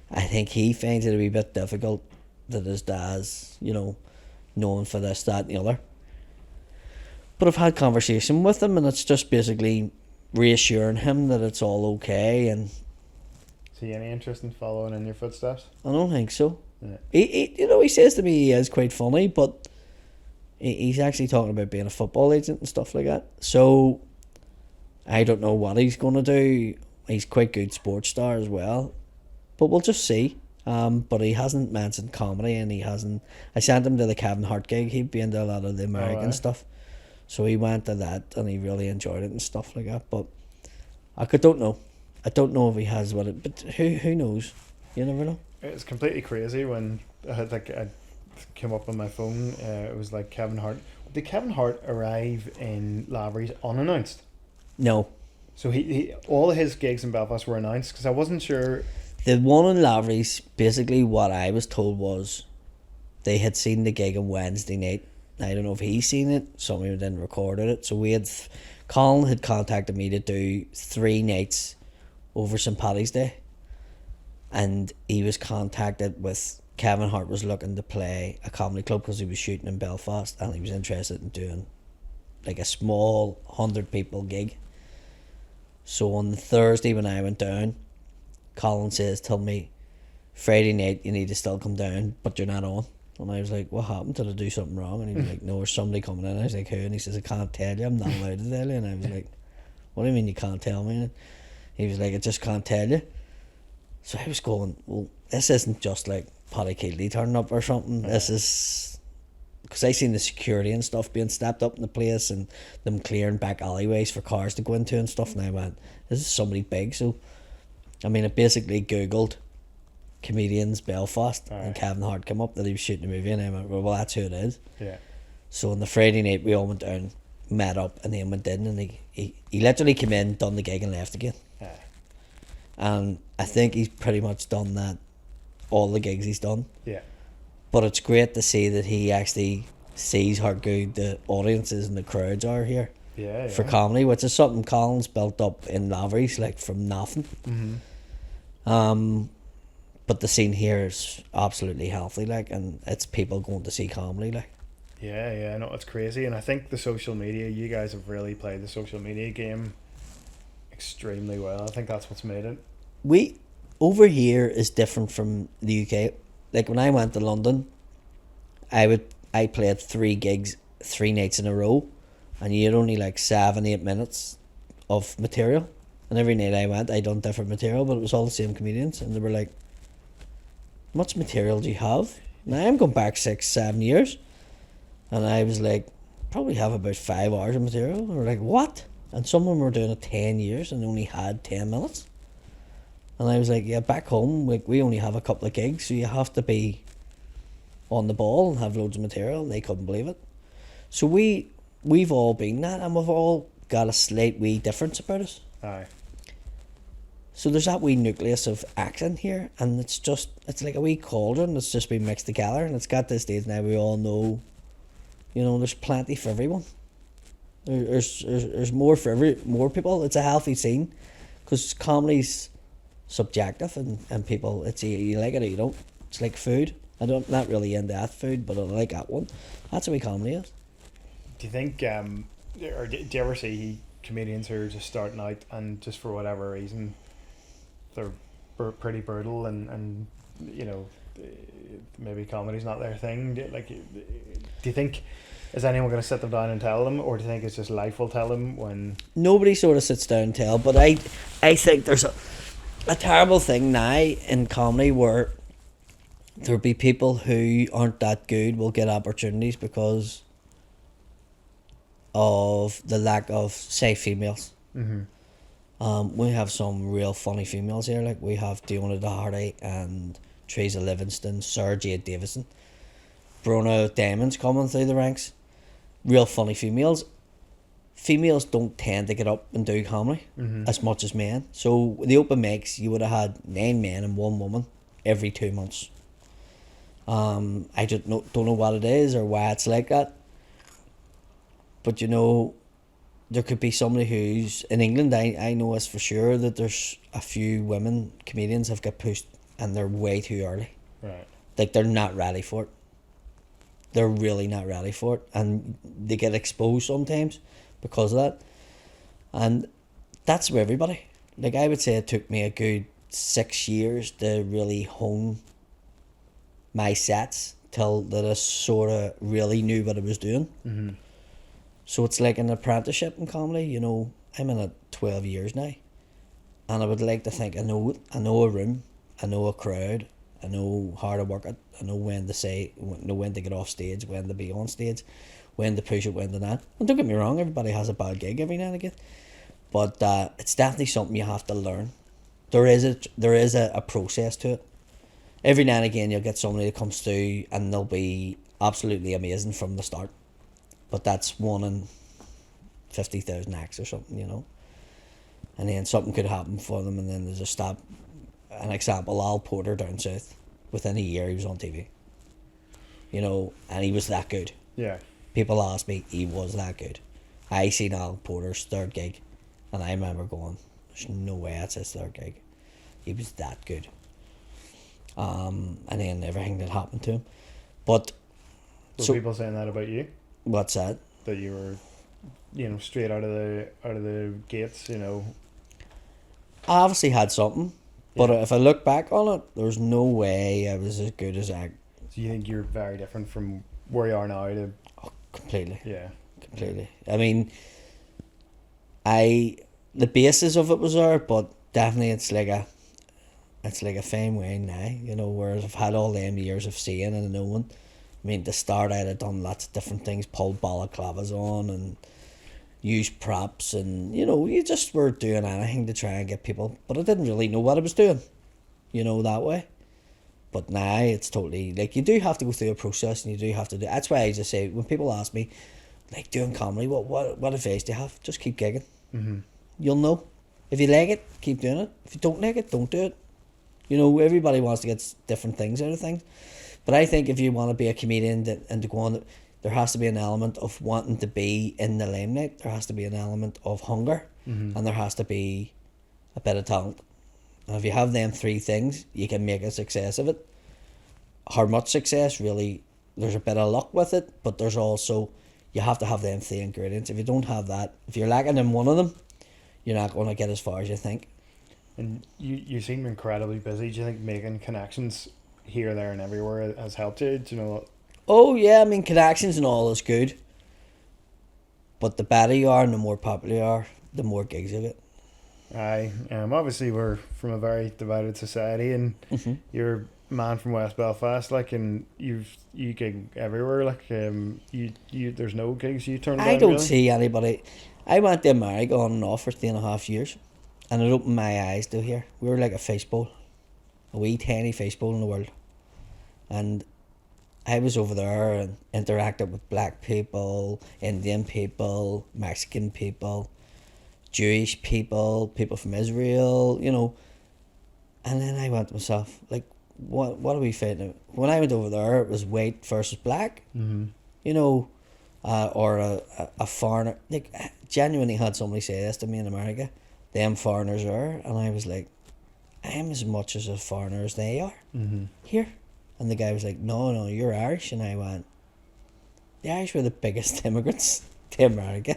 I think he finds it a wee bit difficult that his dad's, you know, known for this, that and the other. But I've had conversation with him, and it's just basically reassuring him that it's all okay. And is he any interest in following in your footsteps? I don't think so. Yeah. He says to me he is quite funny, but he's actually talking about being a football agent and stuff like that. So I don't know what he's going to do. He's quite good sports star as well, but we'll just see. But he hasn't mentioned comedy, and he hasn't. I sent him to the Kevin Hart gig. He'd been to a lot of the American stuff, so he went to that and he really enjoyed it and stuff like that. But I don't know. I don't know if he has what it. But who knows? You never know. It's completely crazy when I came up on my phone. It was like Kevin Hart. Did Kevin Hart arrive in Lavery's unannounced? No. So he all of his gigs in Belfast were announced, because I wasn't sure. The one in Lavery's, basically what I was told was they had seen the gig on Wednesday night. I don't know if he's seen it, some of them didn't record it. So Colin had contacted me to do 3 nights over St. Paddy's Day. And he was contacted with Kevin Hart was looking to play a comedy club because he was shooting in Belfast, and he was interested in doing like a small 100 people gig. So on the Thursday when I went down, Colin says, tell me, Friday night you need to still come down, but you're not on. And I was like, what happened? Did I do something wrong? And he was like, no, there's somebody coming in. I was like, who? And he says, I can't tell you, I'm not allowed to tell you. And I was like, what do you mean you can't tell me? And he was like, I just can't tell you. So I was going, well, this isn't just like Paddy Keelty turning up or something. This is, because I seen the security and stuff being stepped up in the place, and them clearing back alleyways for cars to go into and stuff, and I went, this is somebody big. So I mean, I basically googled comedians Belfast, and Kevin Hart came up that he was shooting a movie, and I went, well, that's who it is. Yeah. So on the Friday night we all went down, met up, and then went in, and he literally came in, done the gig and left again. Yeah. And I think he's pretty much done that, all the gigs he's done. Yeah. But it's great to see that he actually sees how good the audiences and the crowds are here Yeah, for yeah. comedy, which is something Colin's built up in Lavery's, like from nothing. But the scene here is absolutely healthy, like, and it's people going to see comedy, like. Yeah, no, it's crazy. And I think the social media, you guys have really played the social media game extremely well. I think that's what's made it. We over here is different from the UK. Like when I went to London, I played 3 gigs 3 nights in a row, and you had only like 7-8 minutes of material. And every night I went, I done different material, but it was all the same comedians, and they were like, "How much material do you have?" Now I'm going back 6-7 years, and I was like, "Probably have about 5 hours of material." They were like, "What?" And some of them were doing it 10 years and only had 10 minutes. And I was like, yeah, back home, like, we only have a couple of gigs, so you have to be on the ball and have loads of material. And they couldn't believe it. So we've all been that, and we've all got a slight wee difference about us. Aye. So there's that wee nucleus of accent here, and it's like a wee cauldron that's just been mixed together, and it's got this stage now we all know, there's plenty for everyone. There's more for more people. It's a healthy scene, because comedy's subjective, and people, it's you like it or you don't. It's like food. Not really into that food, but I like that one. That's the way comedy is. Do you think, or do you ever see comedians who are just starting out and just for whatever reason they're pretty brutal and maybe comedy's not their thing? Do you think, is anyone going to sit them down and tell them, or do you think it's just life will tell them when... Nobody sort of sits down and tell, but I think there's a terrible thing now in comedy where there'll be people who aren't that good will get opportunities because of the lack of, say, females. We have some real funny females here, like we have Diona Doherty and Teresa Livingston, Sarah Jade Davison, Brona Diamond's coming through the ranks. Real funny females. Females don't tend to get up and do comedy as much as men. So the open mics, you would have had 9 men and 1 woman every 2 months. I don't know what it is or why it's like that. But there could be somebody who's in England. I know this for sure, that there's a few women comedians have got pushed and they're way too early. Right. Like they're not ready for it. They're really not ready for it, and they get exposed sometimes because of that. And that's for everybody. Like I would say it took me a good 6 years to really hone my sets till that I sort of really knew what I was doing. So it's like an apprenticeship in comedy. I'm in it 12 years now, and I would like to think I know a room, I know a crowd, I know how to work it, I know when to say, when to get off stage, when to be on stage, when to push it, when to not. And don't get me wrong, everybody has a bad gig every now and again, but it's definitely something you have to learn. There is a process to it. Every now and again you'll get somebody that comes through and they'll be absolutely amazing from the start, but that's 1 in 50,000 acts or something, and then something could happen for them and then they just stop. An example, Al Porter down south, within a year he was on TV, and he was that good. Yeah. People ask me, he was that good. I seen Al Porter's 3rd gig, and I remember going, there's no way that's his 3rd gig. He was that good. And then everything that happened to him. But Were people saying that about you? What's that? That you were, straight out of the gates, I obviously had something, but if I look back on it, there's no way I was as good as I. So you think you're very different from where you are now to... Oh, completely. Yeah. Completely. I mean, the basis of it was there, but definitely it's like a fine wine now, whereas I've had all them years of seeing and knowing. I mean, to start out, I'd done lots of different things, pulled balaclavas on and used props, and you just were doing anything to try and get people, but I didn't really know what I was doing, that way. But now it's totally, like, you do have to go through a process, and you do have to do. That's why I just say, when people ask me, like, doing comedy, what advice do you have? Just keep gigging. You'll know. If you like it, keep doing it. If you don't like it, don't do it. Everybody wants to get different things out of things, But I think if you want to be a comedian and to go on, there has to be an element of wanting to be in the limelight. There has to be an element of hunger, and there has to be a bit of talent. And if you have them three things, you can make a success of it. How much success, really, there's a bit of luck with it, but there's also, you have to have them three ingredients. If you don't have that, if you're lacking in one of them, you're not going to get as far as you think. And you seem incredibly busy. Do you think making connections here, there, and everywhere has helped you? Do you know what? Oh yeah, I mean, connections and all is good, but the better you are and the more popular you are, the more gigs you get. Aye, obviously we're from a very divided society, and you're a man from West Belfast, like, and you gig everywhere, like, you there's no gigs you turn down. I don't really? see anybody. I went to America on and off for 3.5 years, and it opened my eyes to here. We were like a fishbowl, a wee tiny fishbowl in the world, and I was over there and interacted with black people, Indian people, Mexican people, Jewish people, people from Israel, you know. And then I went to myself, like, what are we fighting? When I went over there, it was white versus black, you know, or a foreigner. Like, I genuinely had somebody say this to me in America, them foreigners are, and I was like, I'm as much as a foreigner as they are here. And the guy was like, no, you're Irish. And I went, the Irish were the biggest immigrants to America.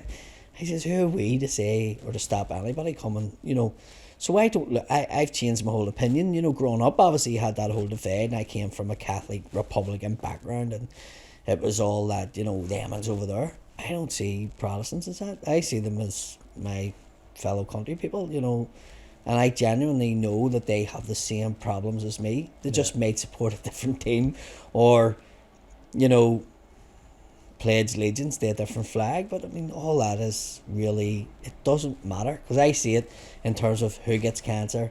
He says, who are we to say or to stop anybody coming, you know? So I've changed my whole opinion. You know, growing up, obviously, you had that whole divide, and I came from a Catholic Republican background, and it was all that, you know, the Emmons over there. I don't see Protestants as that. I see them as my fellow country people, you know, and I genuinely know that they have the same problems as me. They just might support a different team, or, you know, pledge allegiance to a different flag. But I mean, all that is really, it doesn't matter, because I see it in terms of who gets cancer,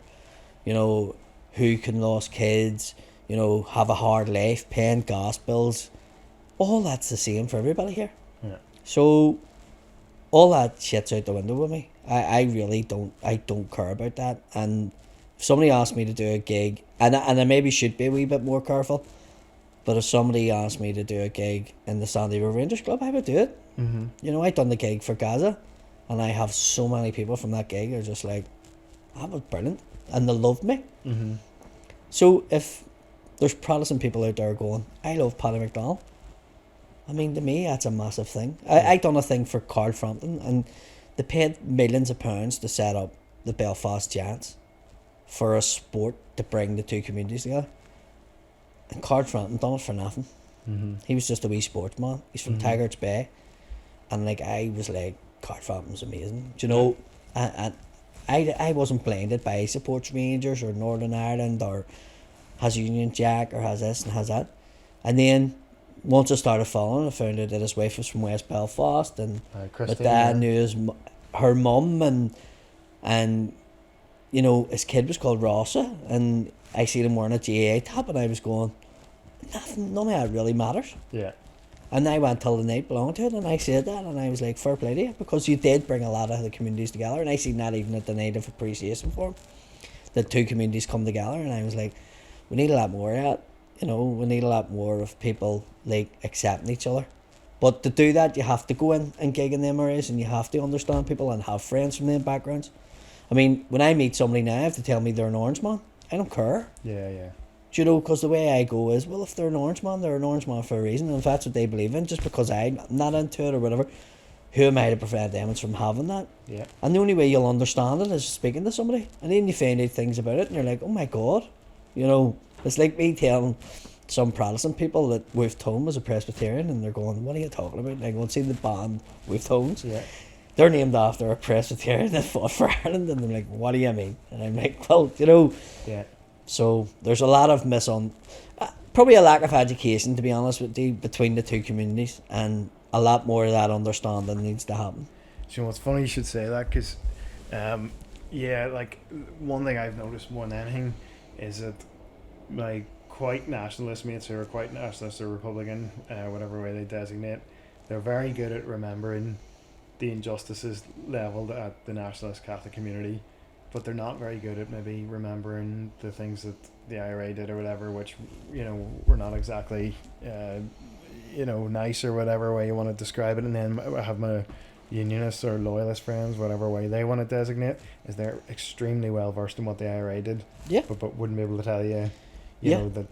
you know, who can lose kids, you know, have a hard life, paying gas bills. All that's the same for everybody here. Yeah. So all that shit's out the window with me. I really don't care about that. And if somebody asked me to do a gig, and I maybe should be a wee bit more careful, but if somebody asked me to do a gig in the Sandy River Rangers Club, I would do it. You know, I done the gig for Gaza, and I have so many people from that gig are just like, that was brilliant, and they loved me. So if there's Protestant people out there going, I love Paddy McDonnell, I mean, to me, that's a massive thing. I done a thing for Carl Frampton, and they paid millions of pounds to set up the Belfast Giants for a sport to bring the two communities together. And Carl Frampton done it for nothing. He was just a wee sportsman. He's from Tigard's Bay. And like, I was like, Carl Frampton's amazing. Do you know, and I wasn't blinded by he supports Rangers or Northern Ireland or has Union Jack or has this and has that. And then once I started following, I found out that his wife was from West Belfast, and my dad knew her mum, and you know, his kid was called Rossa, and I seen him wearing a GAA top, and I was going, none of that really matters. Yeah. And I went till the night belonged to it, and I said that, and I was like, fair play to you, because you did bring a lot of the communities together, and I seen that even at the night of appreciation for him, that two communities come together, and I was like, we need a lot more of that. You know, we need a lot more of people like accepting each other. But to do that, you have to go in and gig in them areas, and you have to understand people and have friends from them backgrounds. I mean, when I meet somebody now, if they tell me they're an Orange man, I don't care. Yeah. Do you know, because the way I go is, well, if they're an Orange man, they're an Orange man for a reason, and if that's what they believe in, just because I'm not into it or whatever, who am I to prevent them from having that? Yeah. And the only way you'll understand it is speaking to somebody, and then you find out things about it, and you're like, oh my God, you know. It's like me telling some Protestant people that Wolf Tone was a Presbyterian, and they're going, what are you talking about? And I go and see the band Wolf Tones. Yeah. They're named after a Presbyterian that fought for Ireland, and they're like, what do you mean? And I'm like, well, you know. Yeah. So there's a lot of probably a lack of education, to be honest with you, between the two communities, and a lot more of that understanding needs to happen. So it's funny you should say that, because yeah, like, one thing I've noticed more than anything is that my quite nationalist mates who are quite nationalist or Republican, whatever way they designate, they're very good at remembering the injustices levelled at the nationalist Catholic community, but they're not very good at maybe remembering the things that the IRA did or whatever, which, you know, were not exactly, you know, nice or whatever way you want to describe it. And then I have my unionist or loyalist friends, whatever way they want to designate, is they're extremely well versed in what the IRA did. Yeah. But wouldn't be able to tell you, you know, that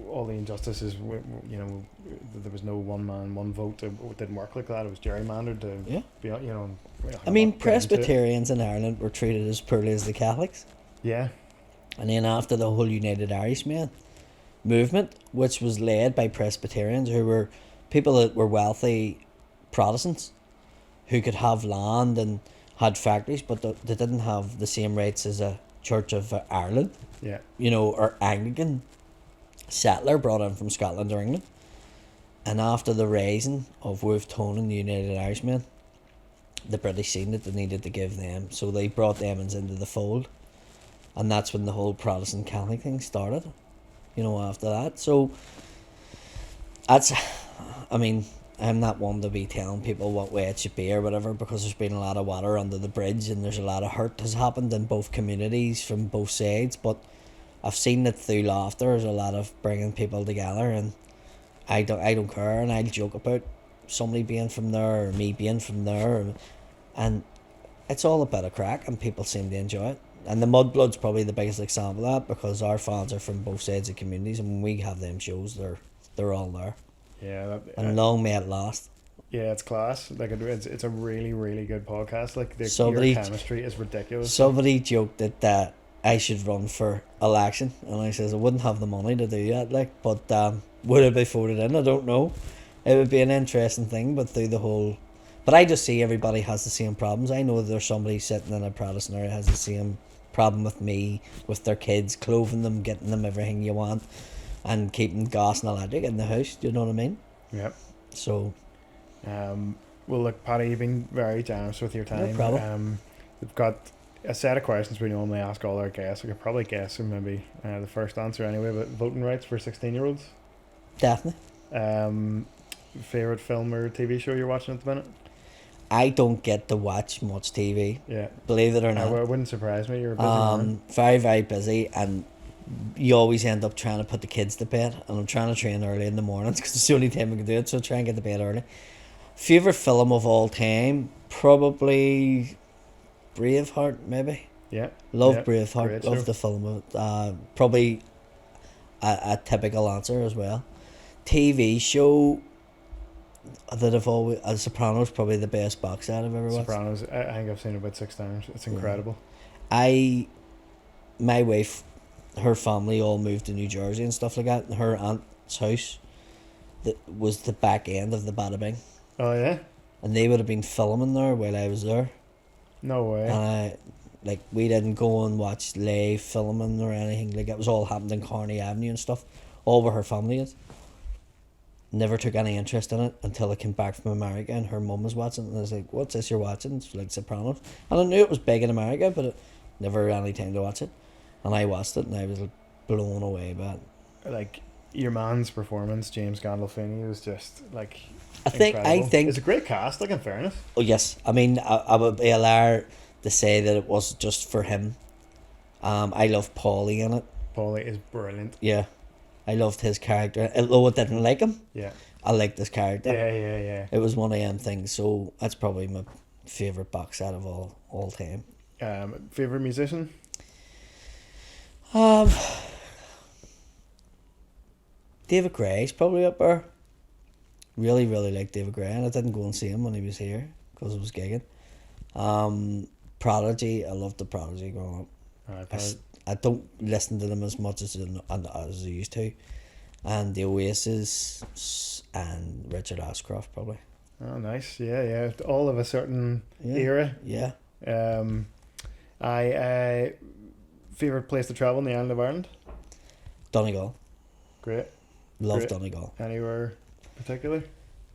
all the injustices, you know, there was no one man, one vote. It didn't work like that. It was gerrymandered to be, you know. I mean, Presbyterians in Ireland were treated as poorly as the Catholics. Yeah. And then after the whole United Irishmen movement, which was led by Presbyterians, who were people that were wealthy Protestants, who could have land and had factories, but they didn't have the same rights as a Church of Ireland. Yeah. You know, or Anglican settler brought in from Scotland or England. And after the rising of Wolfe Tone and the United Irishmen, the British seen that they needed to give them, so they brought them into the fold. And that's when the whole Protestant Catholic thing started, you know, after that. So, that's, I mean, I'm not one to be telling people what way it should be or whatever, because there's been a lot of water under the bridge and there's a lot of hurt has happened in both communities from both sides. But I've seen that through laughter, there's a lot of bringing people together, and I don't care, and I'll joke about somebody being from there or me being from there, and it's all a bit of crack, and people seem to enjoy it. And the Mudbloods probably the biggest example of that, because our fans are from both sides of communities, and when we have them shows, they're all there. Yeah, and long may it last. Yeah, it's class. Like it's a really, really good podcast. Like your chemistry is ridiculous. Somebody joked that I should run for election, and I says I wouldn't have the money to do that. Like, but would it be voted in? I don't know. It would be an interesting thing, but through the whole. But I just see everybody has the same problems. I know there's somebody sitting in a Protestant area has the same problem with me, with their kids, clothing them, getting them everything you want, and keeping gas and electric in the house. Do you know what I mean? Yep. So, well, look, Paddy, you've been very generous with your time. No problem. We've got a set of questions we normally ask all our guests. We could probably guess them maybe the first answer anyway. But voting rights for 16-year-olds. Definitely. Favorite film or TV show you're watching at the minute? I don't get to watch much TV. Yeah. Believe it or not. It wouldn't surprise me. You're a busy man. Very, very busy, and you always end up trying to put the kids to bed, and I'm trying to train early in the mornings because it's the only time I can do it, so I try and get to bed early. Favourite film of all time? Probably Braveheart, maybe. Yeah. Love Braveheart. Love the film. Probably a typical answer as well. TV show that I've always... Sopranos probably the best box set I've ever watched. Sopranos, I think I've seen it about 6 times. It's incredible. My wife, her family all moved to New Jersey and stuff like that, and her aunt's house that was the back end of the Bada Bing. Oh yeah? And they would have been filming there while I was there. No way. And we didn't go and watch live filming or anything. Like, it was all happened in Kearney Avenue and stuff. All where her family is. Never took any interest in it until I came back from America, and her mum was watching it, and I was like, what's this you're watching? It's like Sopranos. And I knew it was big in America, but never had any time to watch it. And I watched it, and I was like blown away by it. Like, your man's performance, James Gandolfini, was just like I think it's a great cast, like, in fairness. Oh yes, I mean, I would be a liar to say that it was just for him. I love Paulie in it. Paulie is brilliant. Yeah, I loved his character. Although I didn't like him, yeah, I liked this character. Yeah. It was one of them things. So that's probably my favourite box set of all time. Favourite musician? David Gray's probably up there. Really, really like David Gray, and I didn't go and see him when he was here because I was gigging. Prodigy, I loved the Prodigy growing up. I don't listen to them as much as I used to. And the Oasis and Richard Ashcroft probably. Oh, nice. Yeah. All of a certain era. Yeah. Favourite place to travel in the island of Ireland? Donegal. Great. Love Donegal. Anywhere particular?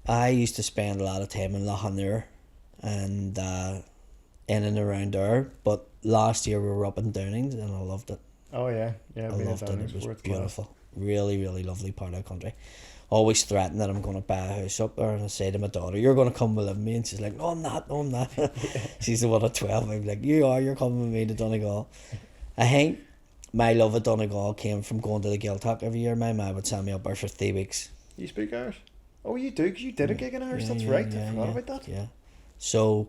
I used to spend a lot of time in Loughanure and in and around there, but last year we were up in Downings and I loved it. Oh yeah. I loved it. It was beautiful. Class. Really, really lovely part of the country. Always threaten that I'm going to buy a house up there, and I say to my daughter, you're going to come with me, and she's like, no I'm not. She's the one at 12. I'm like, you're coming with me to Donegal. I think my love of Donegal came from going to the Gaeltacht every year. My mum would send me up there for 3 weeks. You speak Irish? Oh, you do, 'cause you did a gig in Irish. That's right. I forgot about that. Yeah. So,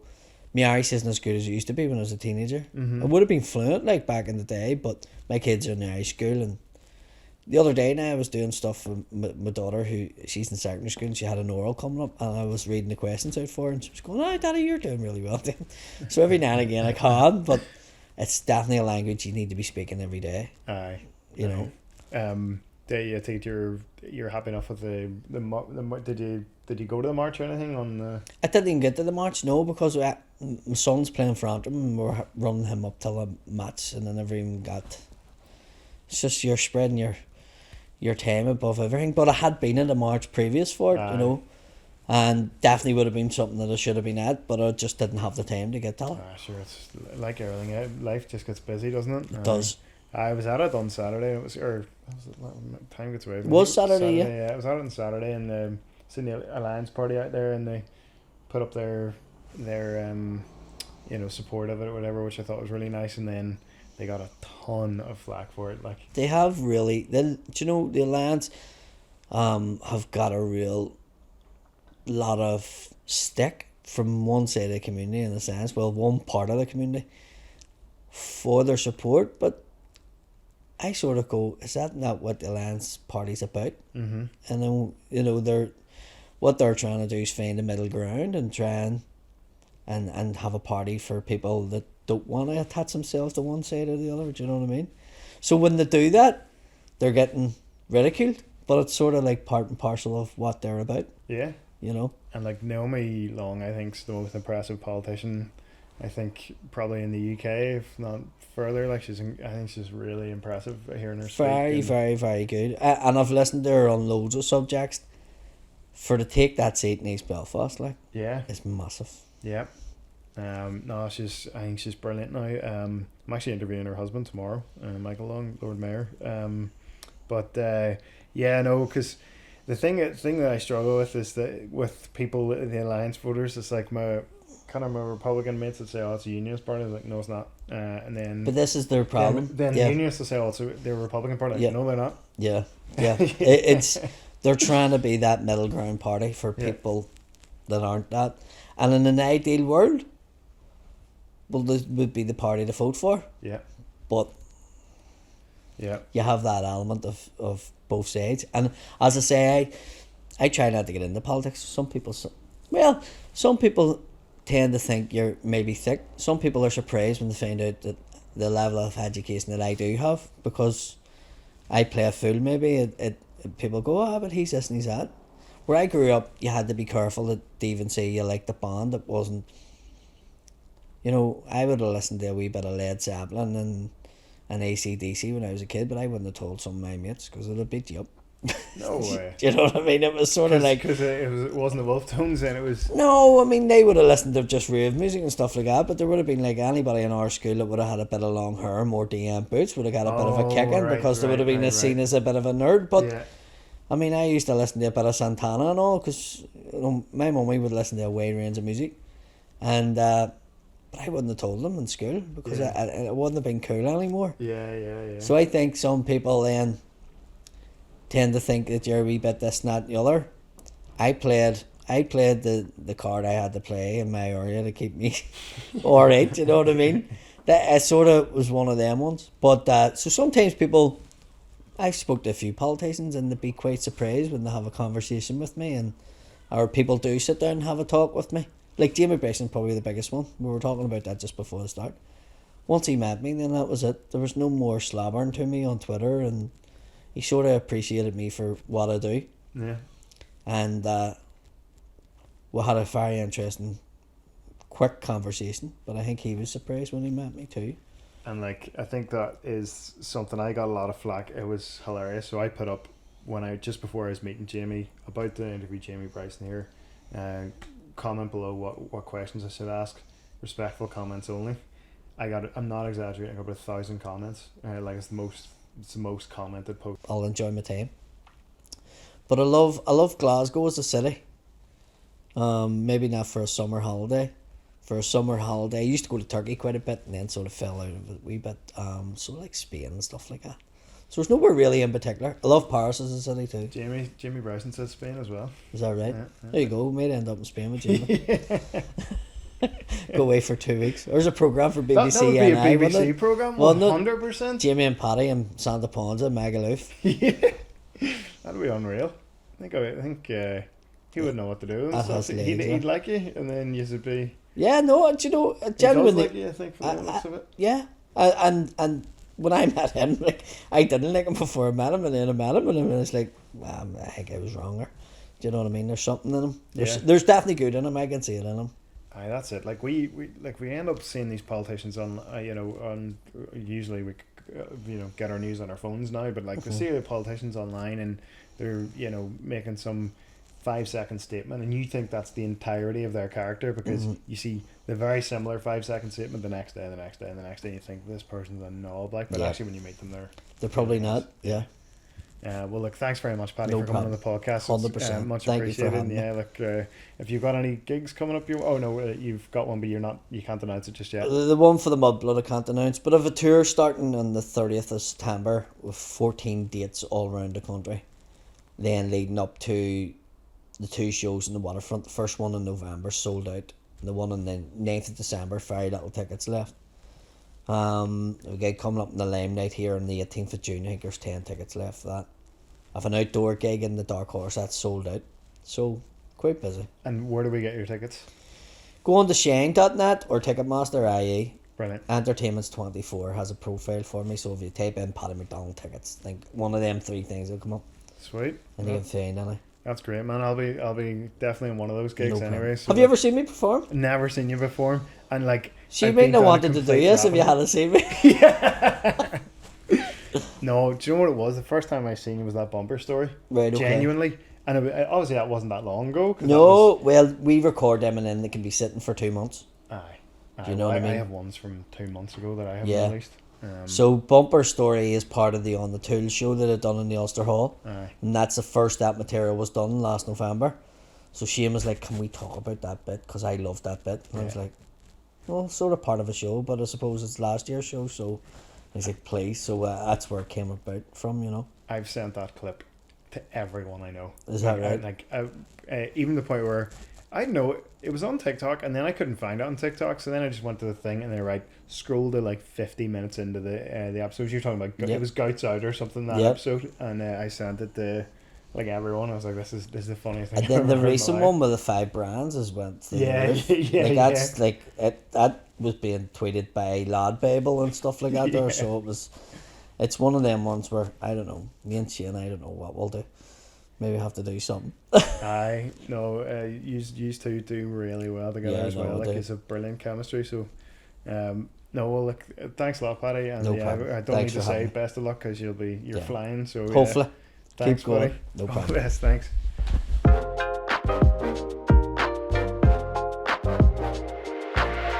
my Irish isn't as good as it used to be when I was a teenager. Mm-hmm. I would have been fluent like back in the day, but my kids are in the Irish school, and the other day now I was doing stuff with my daughter, who she's in secondary school, and she had an oral coming up, and I was reading the questions out for her, and she was going, "Oh, Daddy, you're doing really well." So every now and again I can, but it's definitely a language you need to be speaking every day. Aye. You know. I think you're happy enough with the did you go to the march or anything on the? I didn't even get to the march, no, because my son's playing for Antrim, and we're running him up till a match, and I never even got. It's just you're spreading your time above everything. But I had been in a march previous for it, you know, and definitely would have been something that I should have been at, but I just didn't have the time to get to it. Sure, it's like everything. Life just gets busy, doesn't it? It does. I was at it on Saturday. Time gets away. Was Saturday, yeah. Yeah, I was at it on Saturday, and seen the Alliance party out there, and they put up their support of it or whatever, which I thought was really nice, and then they got a ton of flack for it. Like they have really. Do you know the Alliance have got a real lot of stick from one side of the community, in a sense, one part of the community, for their support, but I sort of go, is that not what the Alliance Party's about? Mm-hmm. And then what they're trying to do is find a middle ground and try and have a party for people that don't want to attach themselves to one side or the other. Do you know what I mean? So when they do that, they're getting ridiculed, but it's sort of like part and parcel of what they're about. Yeah. You know. And like Naomi Long, I think, is the most impressive politician. I think probably in the UK, if not further. Like I think she's really impressive hearing her speak. Very, very, very good. And I've listened to her on loads of subjects. For to take that seat in East Belfast, like, yeah, it's massive. Yeah. No, I think she's brilliant now. I'm actually interviewing her husband tomorrow, Michael Long, Lord Mayor. Because the thing that I struggle with is that with people, the Alliance voters, it's like my Republican mates that say, "Oh, it's a Unionist party." I was like, no, it's not. And then, but this is their problem. Then the Unionists will say, "Oh, they're a Republican party." Like, no, they're not. Yeah. It's they're trying to be that middle ground party for people that aren't that. And in an ideal world, this would be the party to vote for. Yeah. But you have that element of both sides. And as I say, I try not to get into politics. Some people tend to think you're maybe thick. Some people are surprised when they find out that the level of education that I do have, because I play a fool maybe. People go, "Oh, but he's this and he's that." Where I grew up, you had to be careful to even say you liked the band. It wasn't, I would have listened to a wee bit of Led Zeppelin and AC/DC when I was a kid, but I wouldn't have told some of my mates because it would beat you up. No way. Do you know what I mean? It was sort of like, because it wasn't the Wolf Tones, and it was. No, I mean they would have listened to just rave music and stuff like that, but there would have been like anybody in our school that would have had a bit of long hair, more DM boots, would have got a bit of a kick in because they would have been seen as a bit of a nerd. But I mean, I used to listen to a bit of Santana and all, because my mummy would listen to a wide range of music, and but I wouldn't have told them in school because it wouldn't have been cool anymore. Yeah. So I think some people then tend to think that you're a wee bit this, not the other. I played the card I had to play in my area to keep me alright, you know what I mean? That sort of was one of them ones. But so sometimes people, I've spoke to a few politicians and they'd be quite surprised when they have a conversation with me, or people do sit down and have a talk with me. Like Jamie Bryson's probably the biggest one. We were talking about that just before the start. Once he met me, then that was it. There was no more slobbering to me on Twitter, and he sort of appreciated me for what I do. Yeah. And we had a very interesting, quick conversation, but I think he was surprised when he met me too. And like, I think that is something I got a lot of flack. It was hilarious. So I put up just before I was meeting Jamie, about to interview Jamie Bryson here, comment below what questions I should ask. Respectful comments only. I'm not exaggerating. I got about 1,000 comments. It's the most commented post. I'll enjoy my time. But I love Glasgow as a city. Maybe not for a summer holiday, for a summer holiday. I used to go to Turkey quite a bit and then sort of fell out of it a wee bit. So like Spain and stuff like that. So there's nowhere really in particular. I love Paris as a city too. Jamie Bryson says Spain as well. Is that right? Yeah. There you go. May end up in Spain with Jamie. Go away for 2 weeks. There's a programme for BBC. That would be a NI, BBC wouldn't it? programme, Well, no, 100%. Jamie and Paddy and Santa Ponza, Magaluf. That'd be unreal. I think he would know what to do. That So has legs, he'd like you, and then you would be. Yeah, no, do you know, He does genuinely. like you, I think, from the looks of it. Yeah, and when I met him, like I didn't like him before I met him, and then I met him, and I was like, I think I was wronger. Do you know what I mean? There's something in him. There's definitely good in him. I can see it in him. Aye, that's it. Like we end up seeing these politicians on, on usually we, get our news on our phones now, but like we see the politicians online and they're making some 5-second statement, and you think that's the entirety of their character because you see the very similar 5-second statement the next day, and the next day, you think this person's a knob, like, but actually when you meet them, they're probably not. Yeah. Well, look, thanks very much, Paddy, No for coming on problem. the podcast. 100%. Much Thank you for appreciated. having me. Yeah, look, if you've got any gigs coming up, you've got one, but you can't announce it just yet. The one for the Mudblood I can't announce, but I have a tour starting on the 30th of September with 14 dates all around the country. Then leading up to the 2 shows in the waterfront. The first one in November sold out. And the one on the 9th of December, very little tickets left. A gig coming up in the Limelight here on the 18th of June. I think there's 10 tickets left for that. I have an outdoor gig in the Dark Horse that's sold out. So, quite busy. And where do we get your tickets? Go on to shang.net or Ticketmaster.ie. Brilliant. Entertainments24 has a profile for me, so if you type in Paddy McDonnell tickets, I think one of them 3 things will come up. Sweet. And you can find any. That's great, man. I'll be definitely in one of those gigs anyway. So have you ever seen me perform? Never seen you before, and like She might not wanted to do this if you hadn't seen me. Yeah. No, do you know what it was? The first time I seen you was that bumper story. Right, okay. Genuinely. And obviously that wasn't that long ago. No, well, we record them and then they can be sitting for 2 months. Aye. Do you know what I mean? I have ones from 2 months ago that I have released. So Bumper Story is part of the On the Tool show that I done in the Ulster Hall. Aye. And that's the first that material was done last November. So Shane was like, can we talk about that bit? Because I loved that bit. And I was like, well, sort of part of a show, but I suppose it's last year's show, so he's like, please. So that's where it came about from, I've sent that clip to everyone I know. Is that right? Even the point where I know it was on TikTok, and then I couldn't find it on TikTok, so then I just went to the thing, and they scrolled to like 50 minutes into the episode. You're talking about it was Gouts Out or something, that episode, and I sent it to like everyone. I was like, this is the funniest thing. And then the recent one with the 5 brands has went through the roof. That's like that was being tweeted by Lad Babel and stuff like that there. So it's one of them ones where I don't know, me and Shane, I don't know what we'll do. Maybe have to do something. You two do really well together as well. Like, it's a brilliant chemistry. So, look, thanks a lot, Paddy. And I don't need to say best of luck because you're flying. So hopefully, thanks, keep going. buddy. No All problem. the best. Thanks.